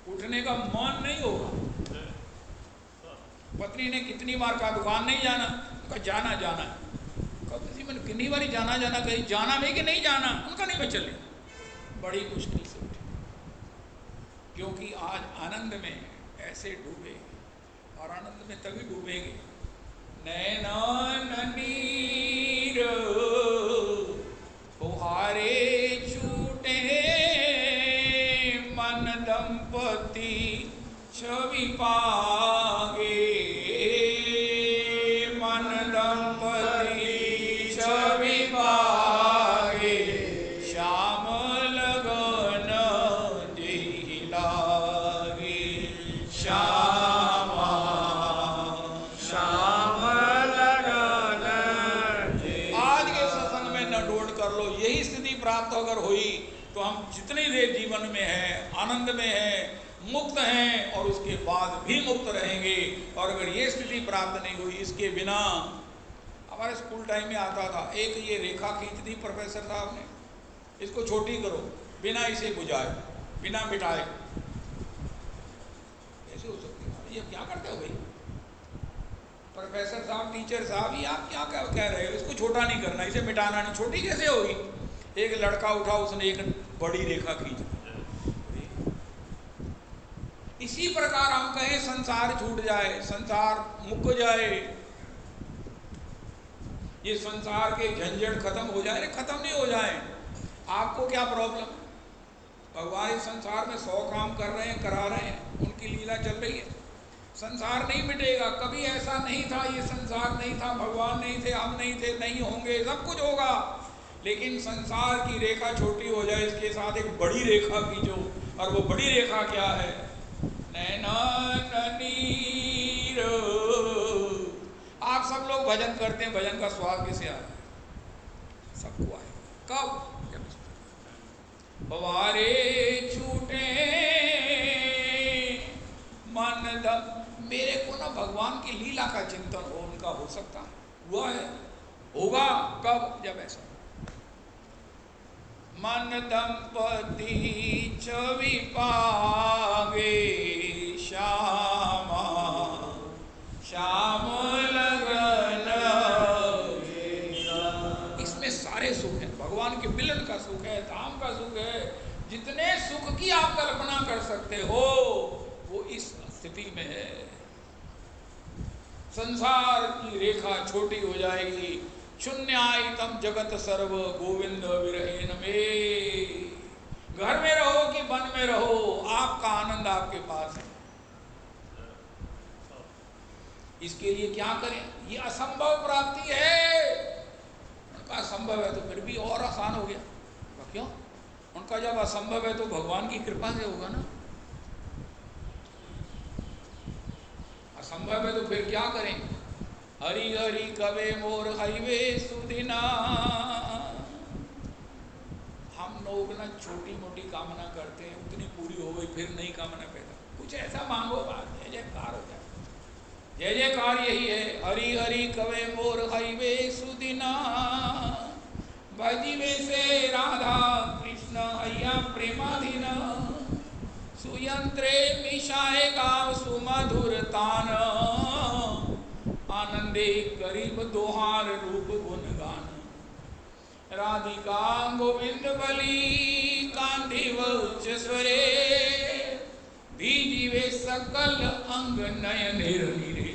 उठने का मन नहीं होगा। पत्नी ने कितनी बार कहा दुकान नहीं जाना, उनका जाना जाना है। मैंने कितनी बार जाना जाना कही, जाना भी कि नहीं जाना, उनका नहीं मैं चले। बड़ी मुश्किल से उठे, क्योंकि आज आनंद में ऐसे डूबे, और आनंद में तभी डूबेंगे नैनन नीर फुहारे छूटे मन दंपति छवि पागे, मन दंपति छवि पागे, श्याम लगन जेहि लागे, श्यामा श्याम लगन। आज के सत्संग में न डोट कर लो, यही स्थिति प्राप्त अगर हुई तो हम जितनी देर जीवन में हैं, आनंद में हैं, मुक्त हैं, और उसके बाद भी मुक्त रहेंगे। और अगर ये स्थिति प्राप्त नहीं हुई, इसके बिना, हमारे स्कूल टाइम में आता था, एक ये रेखा खींच दी प्रोफेसर साहब ने, इसको छोटी करो, बिना इसे बुझाए, बिना मिटाए। कैसे हो सकती है? ये क्या करते हो भाई? प्रोफेसर साहब, टीचर साहब, ये आप क्या क्या कह रहे हो, इसको छोटा नहीं करना, इसे मिटाना नहीं। छोटी कैसे होगी? एक लड़का उठा, उसने एक बड़ी रेखा खींच दी। इसी प्रकार हम कहें संसार छूट जाए, संसार मुक जाए, ये संसार के झंझट खत्म हो जाए। खत्म नहीं हो जाए, आपको क्या प्रॉब्लम? भगवान इस संसार में 100 काम कर रहे हैं, करा रहे हैं, उनकी लीला चल रही है। संसार नहीं मिटेगा, कभी ऐसा नहीं था, ये संसार नहीं था, भगवान नहीं थे, हम नहीं थे, नहीं होंगे, सब कुछ होगा, लेकिन संसार की रेखा छोटी हो जाए, इसके साथ एक बड़ी रेखा खींचो। और वो बड़ी रेखा क्या है? नैनन नीर। आप सब लोग भजन करते हैं, भजन का स्वाद किसे आ रहा है? सबको आए। कब? वारे छूटे मन दम। मेरे को ना भगवान की लीला का चिंतन हो, उनका हो सकता है, हुआ है, होगा। कब? जब ऐसा मन दंपति छवि पागे, श्यामा श्याम लगन। इसमें सारे सुख हैं, भगवान के मिलन का सुख है, धाम का सुख है, जितने सुख की आप कल्पना कर सकते हो वो इस स्थिति में है। संसार की रेखा छोटी हो जाएगी। शून्यायतम जगत सर्व गोविंद विरहीन में। घर में रहो कि वन में रहो, आपका आनंद आपके पास है। इसके लिए क्या करें? ये असंभव प्राप्ति है। उनका असंभव है तो फिर भी और आसान हो गया। क्यों? उनका जब असंभव है तो भगवान की कृपा से होगा ना। असंभव है तो फिर क्या करें? हरि हरि कवे मोर हईवे सुदिना। हम लोग ना छोटी मोटी कामना करते हैं, उतनी पूरी हो गई, फिर नई कामना पैदा। कुछ ऐसा मांगो, बात जय जयकार हो जाए। जय जयकार यही है। हरि हरि कवे मोर हईवे सुदिना, भजिवे से राधा कृष्ण हैया प्रेमाधीन। सुयंत्रे मिशाए गाव सुमधुर तान, आनंदे करीब दोहार रूप गुणगान। राधिका गोविंद बली कांधिव स्वरे, भीजीवे सकल अंग नयन नीरे।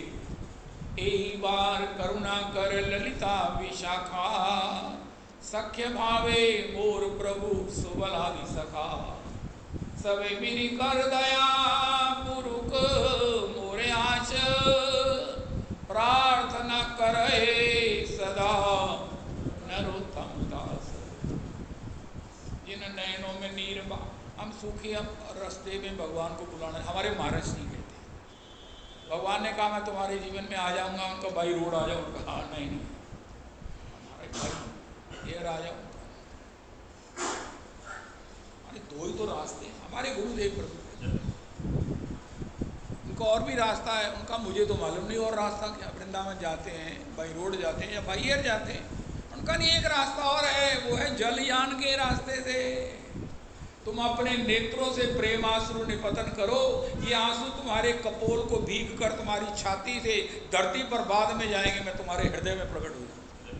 एही बार करुणा कर ललिता विशाखा, सख्य भावे मोर प्रभु सुबलादि सखा। सबे मिरी कर दया पुरुक मोरे आश, प्रार्थना करे सदा नरोत्तम दास। जिन नयनों में नीर बा, हम सूखे, हम रास्ते में भगवान को बुलाना। हमारे महाराज नहीं कहते, भगवान ने कहा मैं तुम्हारे जीवन में आ जाऊंगा, उनका भाई रोड आ जाओ, उनका हाँ नहीं, हमारे भाई ये आ जाओ। दो ही तो रास्ते हमारे गुरुदेव प्रभु, उनका और भी रास्ता है, उनका मुझे तो मालूम नहीं और रास्ता क्या। वृंदावन जाते हैं, बाई रोड जाते हैं या बाई एयर जाते हैं, उनका नहीं एक रास्ता और है, वो है जलयान के रास्ते से। तुम अपने नेत्रों से प्रेम आंसू निपतन करो, ये आंसू तुम्हारे कपोल को भीग कर तुम्हारी छाती से धरती पर बाद में जाएंगे, मैं तुम्हारे हृदय में प्रकट हो जाऊंगा।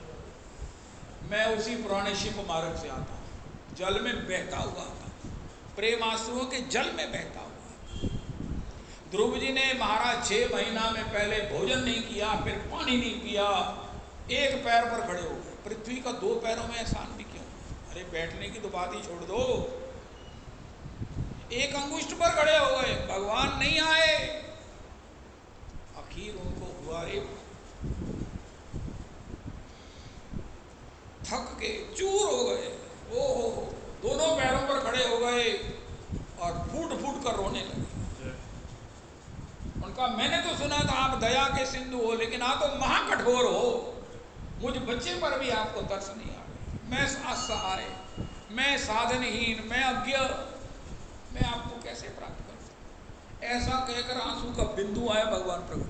मैं उसी पुराने शिव मार्ग से आता हूँ, जल में बहता हुआ आता, प्रेम आंसुओं के जल में बहता हुआ। ध्रुव जी ने महाराज 6 महीना में पहले भोजन नहीं किया, फिर पानी नहीं पिया, एक पैर पर खड़े हो गए। पृथ्वी का 2 पैरों में एहसान भी क्यों? अरे बैठने की तो बात ही छोड़ दो, एक अंगुष्ठ पर खड़े हो गए, भगवान नहीं आए। आखिर उनको हुआ रे, थक के चूर हो गए। ओहो, दोनों पैरों पर खड़े हो गए और फूट फूट कर रोने लगे। उनका मैंने तो सुना था आप दया के सिंधु हो, लेकिन आप तो महाकठोर हो, मुझ बच्चे पर भी आपको तरस नहीं आ रही। मैं असहाय, मैं साधनहीन, मैं अज्ञ, मैं आपको कैसे प्राप्त कर सकता? ऐसा कहकर आंसू का बिंदु आया, भगवान प्रभु।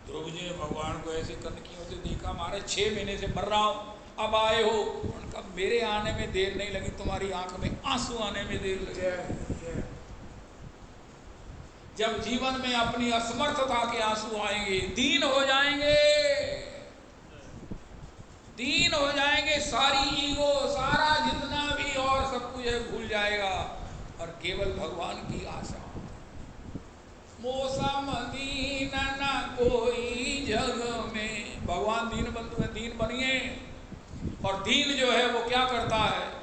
ध्रुव जी ने भगवान को ऐसे कनखियों से देखा, मारे 6 महीने से मर रहा हूं, अब आए हो। उनका मेरे आने में देर नहीं लगी, तुम्हारी आंख में आंसू आने में देर लगी। जब जीवन में अपनी असमर्थता के आंसू आएंगे, दीन हो जाएंगे, दीन हो जाएंगे, सारी ईगो, सारा जितना भी और सब कुछ है भूल जाएगा और केवल भगवान की आशा। मौसम दीन न कोई जग में, भगवान दीन बंधु है, दीन बनिए। और दीन जो है वो क्या करता है?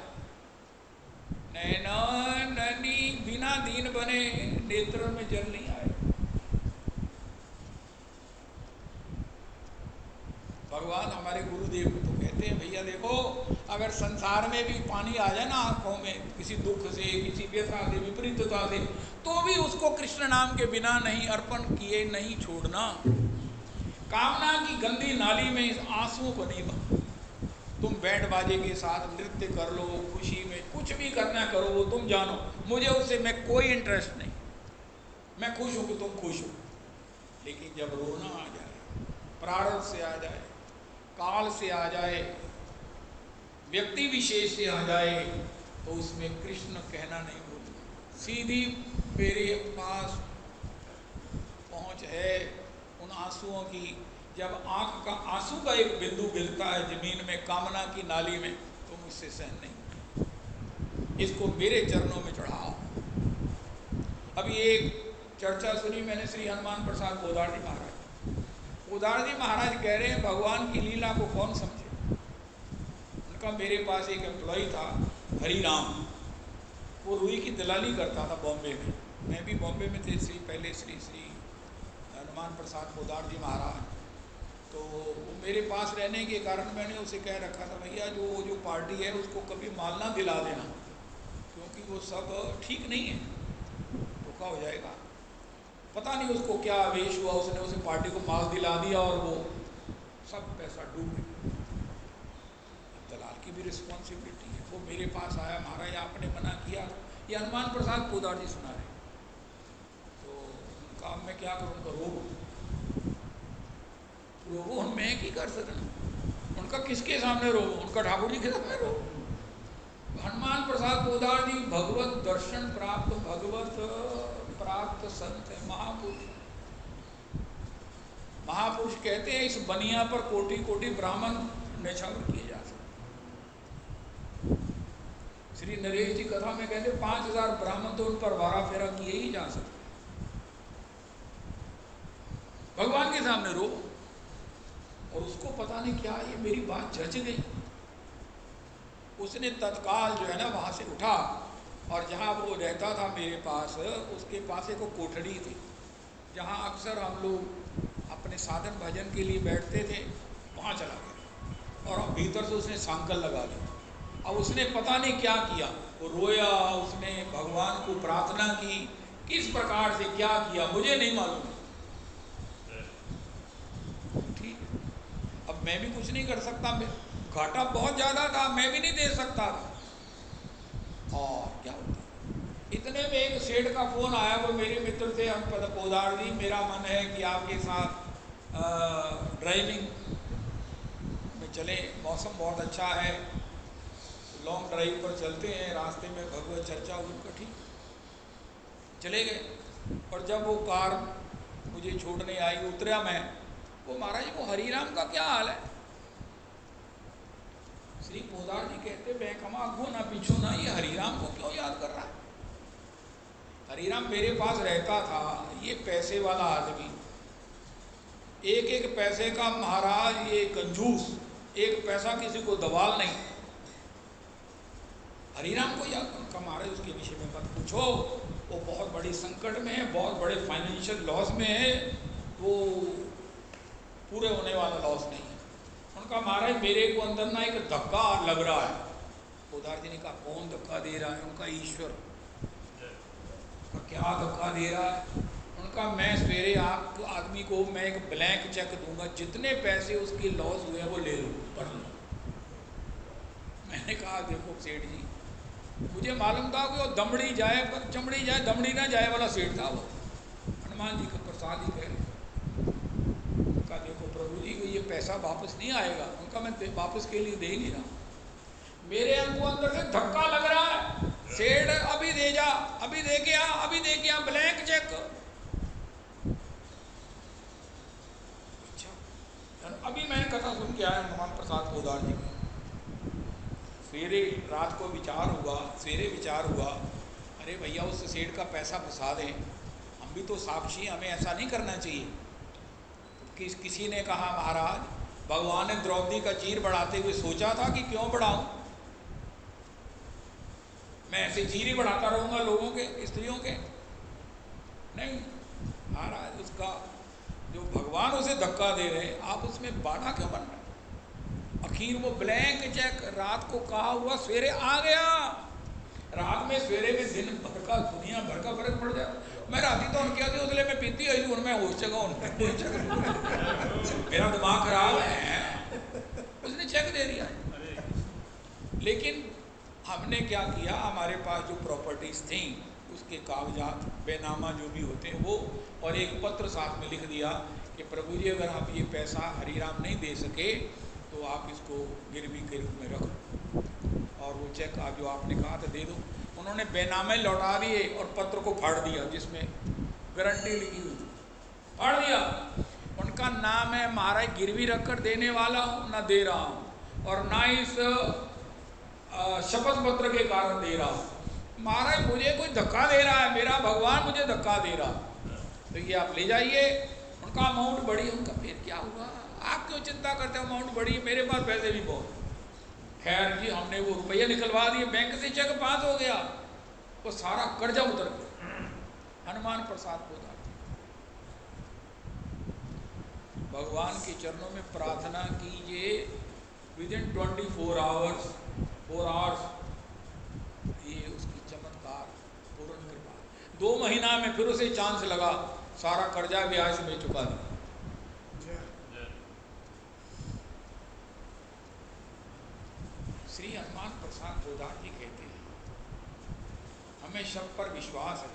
नैनी बिना दीन बने नेत्र में जल नहीं आए। भगवान हमारे गुरुदेव को तो कहते हैं, भैया देखो, अगर संसार में भी पानी आ जाए ना आंखों में, किसी दुख से, किसी व्यथा से, विपरीतता से, तो भी उसको कृष्ण नाम के बिना नहीं अर्पण किए नहीं छोड़ना। कामना की गंदी नाली में इस आंसुओं को नहीं बहा। तुम बैंड बाजे के साथ नृत्य कर लो, खुशी में कुछ भी करना करो, वो तुम जानो, मुझे उससे मैं कोई इंटरेस्ट नहीं। मैं खुश हूं कि तुम खुश हो, लेकिन जब रोना आ जाए, प्रारब्ध से आ जाए, काल से आ जाए, व्यक्ति विशेष से आ जाए, तो उसमें कृष्ण कहना नहीं भूलना। सीधी मेरे पास पहुंच है उन आंसुओं की। जब आंख का आंसू का एक बिंदु गिरता है जमीन में, कामना की नाली में, तो मुझसे सहन नहीं। इसको मेरे चरणों में चढ़ाओ। अभी एक चर्चा सुनी मैंने श्री हनुमान प्रसाद पोदार जी महाराज। पोदार जी महाराज कह रहे हैं, भगवान की लीला को कौन समझे। उनका मेरे पास एक एम्प्लॉई था हरिराम, वो रुई की दलाली करता था बॉम्बे में। मैं भी बॉम्बे में थे पहले श्री हनुमान प्रसाद पोदार जी महाराज। तो वो मेरे पास रहने के कारण मैंने उसे कह रखा था, भैया जो पार्टी है उसको कभी माल ना दिला देना, क्योंकि वो सब ठीक नहीं है, धोखा हो जाएगा। पता नहीं उसको क्या आवेश हुआ, उसने उसे पार्टी को माल दिला दिया और वो सब पैसा डूब गया। दलाल की भी रिस्पॉन्सिबिलिटी है। वो मेरे पास आया, महाराज आपने मना किया। ये हनुमान प्रसाद पोदार जी सुना रहे। तो काम में क्या करूँ, रोबो मैं की कर सकना, उनका किसके सामने रोबो, उनका ठाकुर जी के सामने रोबो। हनुमान प्रसाद पोदार जी भगवत दर्शन प्राप्त, भगवत प्राप्त संत है, महापुरुष। महापुरुष कहते हैं इस बनिया पर कोटि कोटि ब्राह्मण न्यौछावर किए जा सकते। श्री नरेश जी कथा में कहते 5000 ब्राह्मण तो उन पर वारा फेरा किए ही जा सकते। भगवान के सामने रो, और उसको पता नहीं क्या ये मेरी बात जच गई। उसने तत्काल जो है ना वहाँ से उठा, और जहाँ वो रहता था मेरे पास, उसके पास एक कोठड़ी थी जहाँ अक्सर हम लोग अपने साधन भजन के लिए बैठते थे, वहाँ चला गया और भीतर से उसने सांकल लगा ली। अब उसने पता नहीं क्या किया, वो रोया, उसने भगवान को प्रार्थना की, किस प्रकार से क्या किया मुझे नहीं मालूम। ठीक है, अब मैं भी कुछ नहीं कर सकता, घाटा बहुत ज़्यादा था, मैं भी नहीं दे सकता था। और क्या होता, इतने में एक सेठ का फ़ोन आया, वो मेरे मित्र थे, हम पोदार जी, मेरा मन है कि आपके साथ ड्राइविंग में चले, मौसम बहुत अच्छा है, लॉन्ग ड्राइव पर चलते हैं, रास्ते में भगवत चर्चा उनका। ठीक, चले गए। और जब वो कार मुझे छोड़ने आई, उतरा मैं, वो महाराज वो हरिराम का क्या हाल है। श्री पोदार जी कहते बैंकमा आगू ना पीछू ना, ये हरिराम को क्यों याद कर रहा है। हरिराम मेरे पास रहता था, ये पैसे वाला आदमी, एक एक पैसे का महाराज, ये कंजूस, एक पैसा किसी को दबाल नहीं। हरिराम को याद उनका महाराज उसके विषय में मत पूछो, वो बहुत बड़ी संकट में है, बहुत बड़े फाइनेंशियल लॉस में है, वो पूरे होने वाला लॉस नहीं है। उनका महाराज मेरे को अंदर ना एक धक्का लग रहा है। पोदार जी ने कहा कौन धक्का दे रहा है। उनका ईश्वर। क्या धक्का दे रहा है। उनका मैं सवेरे आप आदमी को मैं एक ब्लैंक चेक दूंगा, जितने पैसे उसके लॉस हुए वो ले लो, पढ़ लो। मैंने कहा देखो सेठ जी, मुझे मालूम था कि वो दमड़ी जाए पर चमड़ी जाए, दमड़ी ना जाए वाला सेठ था वो। हनुमान जी का प्रसाद ही कह रहे। उनका देखो प्रभु जी को ये पैसा वापस नहीं आएगा, उनका मैं वापस के लिए दे ही नहीं रहा। मेरे को अंदर से धक्का लग रहा है, सेठ अभी दे जा, अभी दे के आ, अभी दे के आ, ब्लैंक चेक। क्या है हनुमान प्रसाद पोदार जी का। सवेरे रात को विचार हुआ, सवेरे विचार हुआ, अरे भैया उस सेठ का पैसा फंसा दें, हम भी तो साक्षी, हमें ऐसा नहीं करना चाहिए। किसी ने कहा महाराज भगवान ने द्रौपदी का चीर बढ़ाते हुए सोचा था कि क्यों बढ़ाऊं, मैं ऐसे चीर ही बढ़ाता रहूंगा लोगों के, स्त्रियों के? नहीं महाराज, उसका जो भगवान उसे धक्का दे रहे हैं, आप उसमें बाधा क्यों बन रहे? आखिर वो ब्लैंक चेक रात को कहा हुआ सवेरे आ गया। रात में सवेरे में दिन भर का दुनिया भर का फर्क पड़ जाए। मैं राती तो उनके आती उसले में पीती आई उनमें होश जगह मेरा दिमाग खराब है, उसने चेक दे दिया। लेकिन हमने क्या किया, हमारे पास जो प्रॉपर्टीज थी उसके कागजात बेनामा जो भी होते हैं वो, और एक पत्र साथ में लिख दिया कि प्रभु जी अगर आप ये पैसा हरिराम नहीं दे सके तो आप इसको गिरवी के रूप में रखो, और वो चेक आप जो आपने कहा था दे दो। उन्होंने बेनामे लौटा दिए और पत्र को फाड़ दिया जिसमें गारंटी लिखी हुई थी, फाड़ दिया। उनका नाम है महाराज गिरवी रखकर देने वाला हूँ, ना दे रहा हूँ, और ना इस शपथ पत्र के कारण दे रहा हूँ। महाराज मुझे कोई धक्का दे रहा है, मेरा भगवान मुझे धक्का दे रहा, तो ये आप ले जाइए। उनका अमाउंट बढ़ी, उनका फिर क्या हुआ, आप क्यों चिंता करते हो, अमाउंट बढ़ी, मेरे पास पैसे भी बहुत। खैर जी हमने वो रुपये निकलवा दिए, बैंक से चेक पास हो गया, वो सारा कर्जा उतर गया। हनुमान प्रसाद पोदार भगवान के चरणों में प्रार्थना कीजिए, विदिन 24 आवर्स 4 आवर्स ये उसकी चमत्कार पूर्ण कृपा। 2 महीना में फिर उसे चांस लगा, सारा कर्जा ब्याज में चुका दिया। श्री हनुमान प्रसाद पोदार जी कहते हैं हमें सब पर विश्वास है,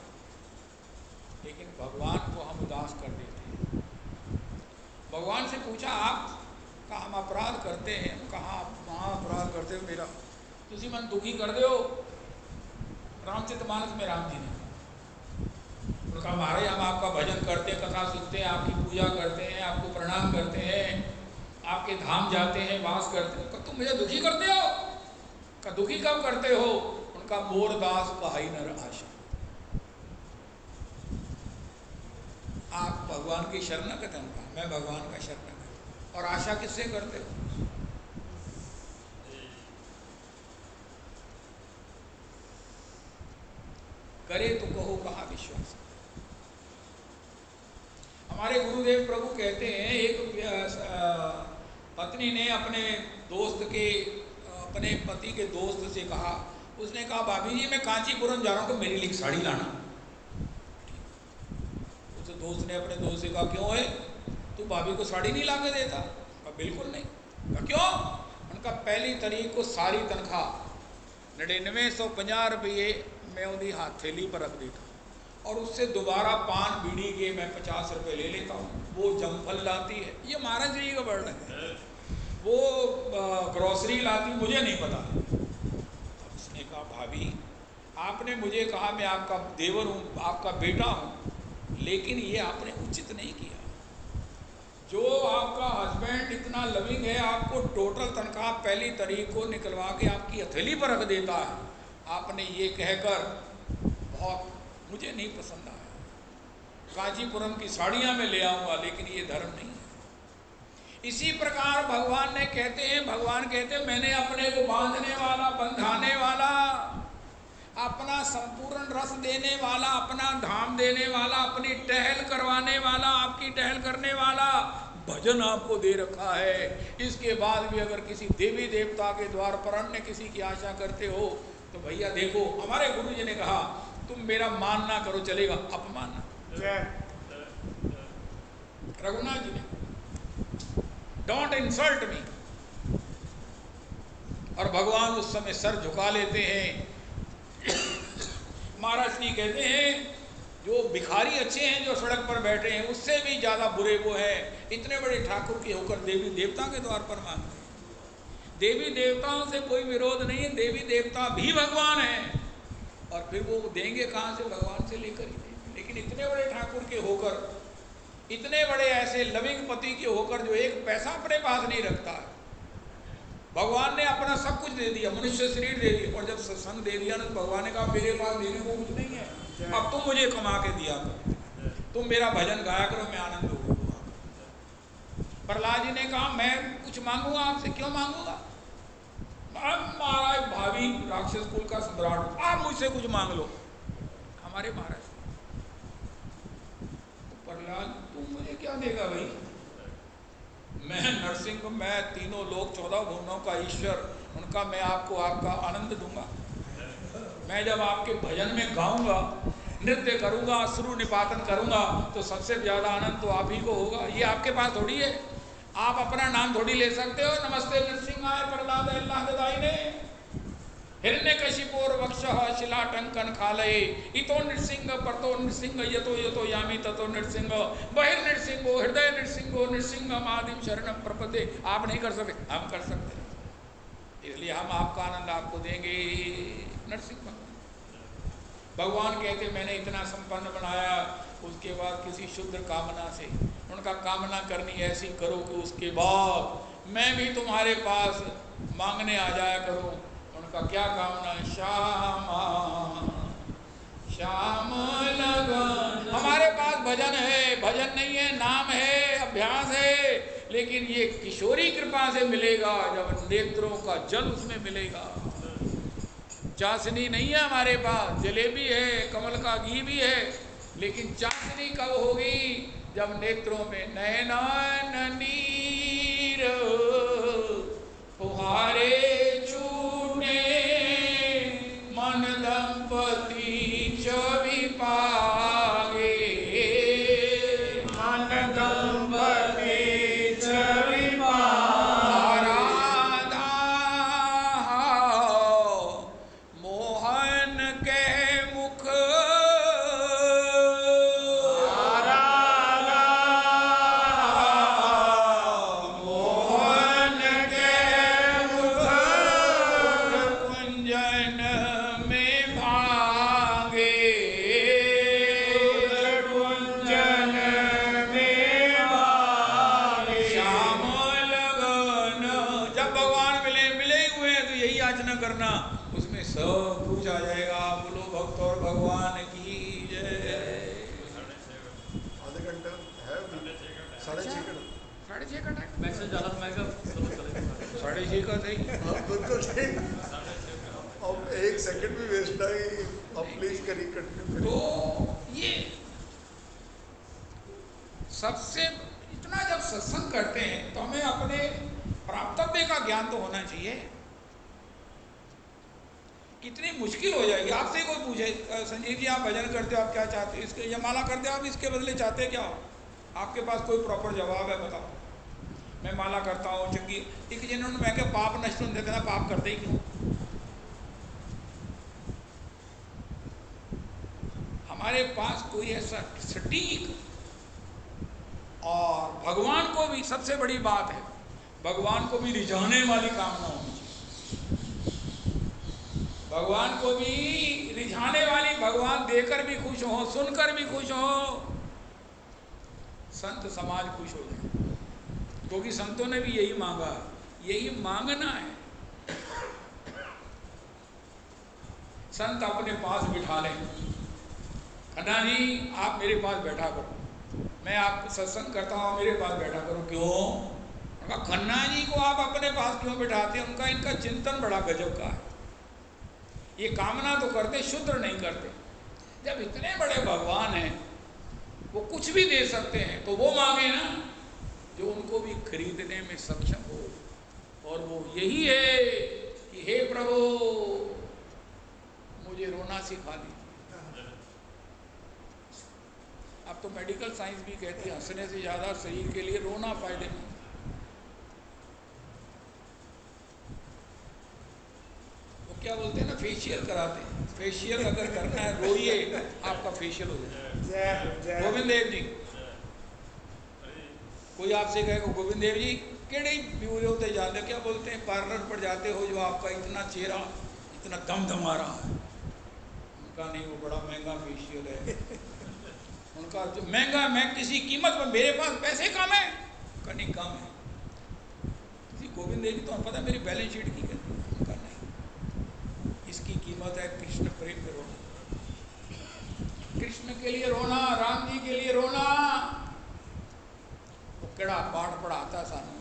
लेकिन भगवान को हम उदास कर देते हैं। भगवान से पूछा आप का हम अपराध करते हैं, कहाँ वहाँ अपराध करते हो, मेरा तुसी मन दुखी कर दो। रामचरितमानस में राम जी ने उनका मारे हम आपका भजन करते हैं, कथा सुनते हैं, आपकी पूजा करते हैं, आपको प्रणाम करते हैं, आपके धाम जाते हैं, वास करते हैं, तुम मुझे दुखी करते हो? का दुखी कब करते हो? उनका मोरदास कहाई नर आशा। आप भगवान की शरणगत हैं, मैं भगवान का शरणगत, और आशा किससे करते हो? करे तो कहो कहाँ विश्वास। हमारे गुरुदेव प्रभु कहते हैं एक पत्नी ने अपने दोस्त के अपने पति के दोस्त से कहा, उसने कहा भाभी जी मैं कांचीपुरम जा रहा हूँ, तो मेरे लिए साड़ी लाना। उस दोस्त ने अपने दोस्त से कहा क्यों है, तू भाभी को साड़ी नहीं ला के देता? कहा बिल्कुल नहीं। कहा क्यों? उनका पहली तारीख को सारी तनख्वाह 9950 रुपये मैं उन्हीं हथेली पर रख देता हूँ, और उससे दोबारा पान बीड़ी के मैं 50 रुपये ले लेता हूँ। वो जमफल लाती है, ये महाराज जी का वर्णन है, वो ग्रॉसरी लाती, मुझे नहीं पता। अब उसने कहा भाभी आपने मुझे कहा मैं आपका देवर हूँ, आपका बेटा हूँ, लेकिन ये आपने उचित नहीं किया। जो आपका हस्बैंड इतना लविंग है, आपको टोटल तनख्वाह पहली तारीख को निकलवा के आपकी हथेली पर रख देता है, आपने ये कहकर बहुत मुझे नहीं पसंद आया। कांचीपुरम की साड़ियाँ मैं ले आऊँगा, लेकिन ये धर्म नहीं है। इसी प्रकार भगवान ने कहते हैं, भगवान कहते हैं मैंने अपने को बांधने वाला, बंधाने वाला, अपना संपूर्ण रस देने वाला, अपना धाम देने वाला, अपनी टहल करवाने वाला, आपकी टहल करने वाला भजन आपको दे रखा है। इसके बाद भी अगर किसी देवी देवता के द्वार पर अन्य किसी की आशा करते हो तो भैया देखो, हमारे गुरु जी ने कहा तुम मेरा मान ना करो चलेगा, अपमान ना करो। रघुनाथ जी ने डोंट इंसल्ट मी, और भगवान उस समय सर झुका लेते हैं। महाराज जी कहते हैं जो भिखारी अच्छे हैं जो सड़क पर बैठे हैं, उससे भी ज़्यादा बुरे वो हैं इतने बड़े ठाकुर के होकर देवी देवता के द्वार पर मांगते हैं। देवी देवताओं से कोई विरोध नहीं है, देवी देवता भी भगवान हैं, और फिर वो देंगे कहाँ से? भगवान से लेकर ही देंगे। लेकिन इतने बड़े ठाकुर के होकर, इतने बड़े ऐसे लविंग पति के होकर जो एक पैसा अपने पास नहीं रखता है, भगवान ने अपना सब कुछ दे दिया, मनुष्य शरीर दे दिया, और जब सत्संग दे दिया ना तो भगवान ने कहा मेरे पास देने को कुछ नहीं है, अब तुम मुझे कमा के दिया करो, तुम मेरा भजन गाया करो, मैं आनंद दूंगा। प्रहलाद जी ने कहा मैं कुछ मांगूंगा आपसे, क्यों मांगूंगा, महाराज भावी राक्षस कुल का सम्राट, आप मुझसे कुछ मांग लो, हमारे महाराज। तो प्रहलाद तू मुझे क्या देगा भाई, मैं नरसिंह, मैं तीनों लोक 14 भुवनों का ईश्वर, उनका मैं आपको आपका आनंद दूंगा। मैं जब आपके भजन में गाऊंगा, नृत्य करूंगा, सुरु निपातन करूंगा, तो सबसे ज्यादा आनंद तो आप ही को होगा। ये आपके पास थोड़ी है, आप अपना नाम थोड़ी ले सकते हो। नमस्ते नृसिंहाय प्रहलाद ने हिरण्यकशिपोर वक्षः शिलाटंकन खालये इतो नृसिंह परतो नृसिंह यतो यतो यामि ततो नृसिंह बहिर्नृसिंहो हृदय नृसिंहो नृसिंह आदिम शरणम प्रपदे। आप नहीं कर सकते, हम कर सकते हैं, इसलिए हम आपका आनंद आपको देंगे। नरसिंह भगवान कहते मैंने इतना संपन्न बनाया, उसके बाद किसी शुद्ध कामना से उनका कामना करनी ऐसी करो कि उसके बाद मैं भी तुम्हारे पास मांगने आ जाया करूं। उनका क्या कामना है, श्यामा श्याम लगन। हमारे पास भजन है, भजन नहीं है, नाम है, अभ्यास है, लेकिन ये किशोरी कृपा से मिलेगा जब नेत्रों का जल उसमें मिलेगा। चाशनी नहीं है हमारे पास, जलेबी है, कमल का घी भी है, लेकिन चाशनी कब होगी, जब नेत्रों में नयन नीर फुहारे छूटे मन दंपति छवि पागे, मन दंपति छवि सेकंड भी वेस्ट है, अब प्लीज करिए कंटिन्यू। तो ये सबसे इतना जब सत्संग करते हैं तो हमें अपने प्राप्तव्य का ज्ञान तो होना चाहिए। कितनी मुश्किल हो जाएगी, आपसे कोई पूछे संजीव जी आप भजन करते हो, आप क्या चाहते हो, इसके या माला करते हो आप, इसके बदले चाहते क्या हो, आपके पास कोई प्रॉपर जवाब है, बताओ। मैं माला करता हूँ चंगी, एक जिन्होंने मैं क्या पाप नष्ट होने देना, पाप करते ही क्यों। हमारे पास कोई ऐसा सटीक, और भगवान को भी सबसे बड़ी बात है, भगवान को भी रिझाने वाली कामना होनी चाहिए, भगवान को भी रिझाने वाली, भगवान देकर भी खुश हो, सुनकर भी खुश हो, संत समाज खुश हो जाए, क्योंकि संतों ने भी यही मांगा, यही मांगना है। संत अपने पास बिठा लें, खन्ना जी आप मेरे पास बैठा करो, मैं आपको सत्संग करता हूँ, मेरे पास बैठा करो। क्यों, खन्ना जी को आप अपने पास क्यों बिठाते हैं, उनका इनका चिंतन बड़ा गजब का है, ये कामना तो करते, शुद्र नहीं करते। जब इतने बड़े भगवान हैं, वो कुछ भी दे सकते हैं, तो वो मांगे ना जो उनको भी खरीदने में सक्षम हो, और वो यही है कि हे प्रभु मुझे रोना सिखा दीजिए। अब तो मेडिकल साइंस भी कहती है हंसने से ज़्यादा शरीर के लिए रोना फायदेमंद। वो क्या बोलते हैं ना, फेशियल कराते हैं, फेशियल अगर करना है रोइए, आपका फेशियल हो जाए। गोविंद देव जी, कोई आपसे कहेगा गोविंद देव जी केड़े ब्यूरे होते जाते, क्या बोलते हैं, पार्लर पर जाते हो जो आपका इतना चेहरा इतना दम आ रहा है, उनका नहीं, वो बड़ा महंगा फेशियल है, उनका जो महंगा, मैं किसी कीमत पर, मेरे पास पैसे कम है, कहीं कम है। किसी गोविंद देव जी तो पता है मेरी बैलेंस शीट की कहती है, उनका नहीं। इसकी कीमत है कृष्ण प्रेम में रोना, कृष्ण के लिए रोना, राम जी के लिए रोना। वो केड़ा पाठ पढ़ाता सानू,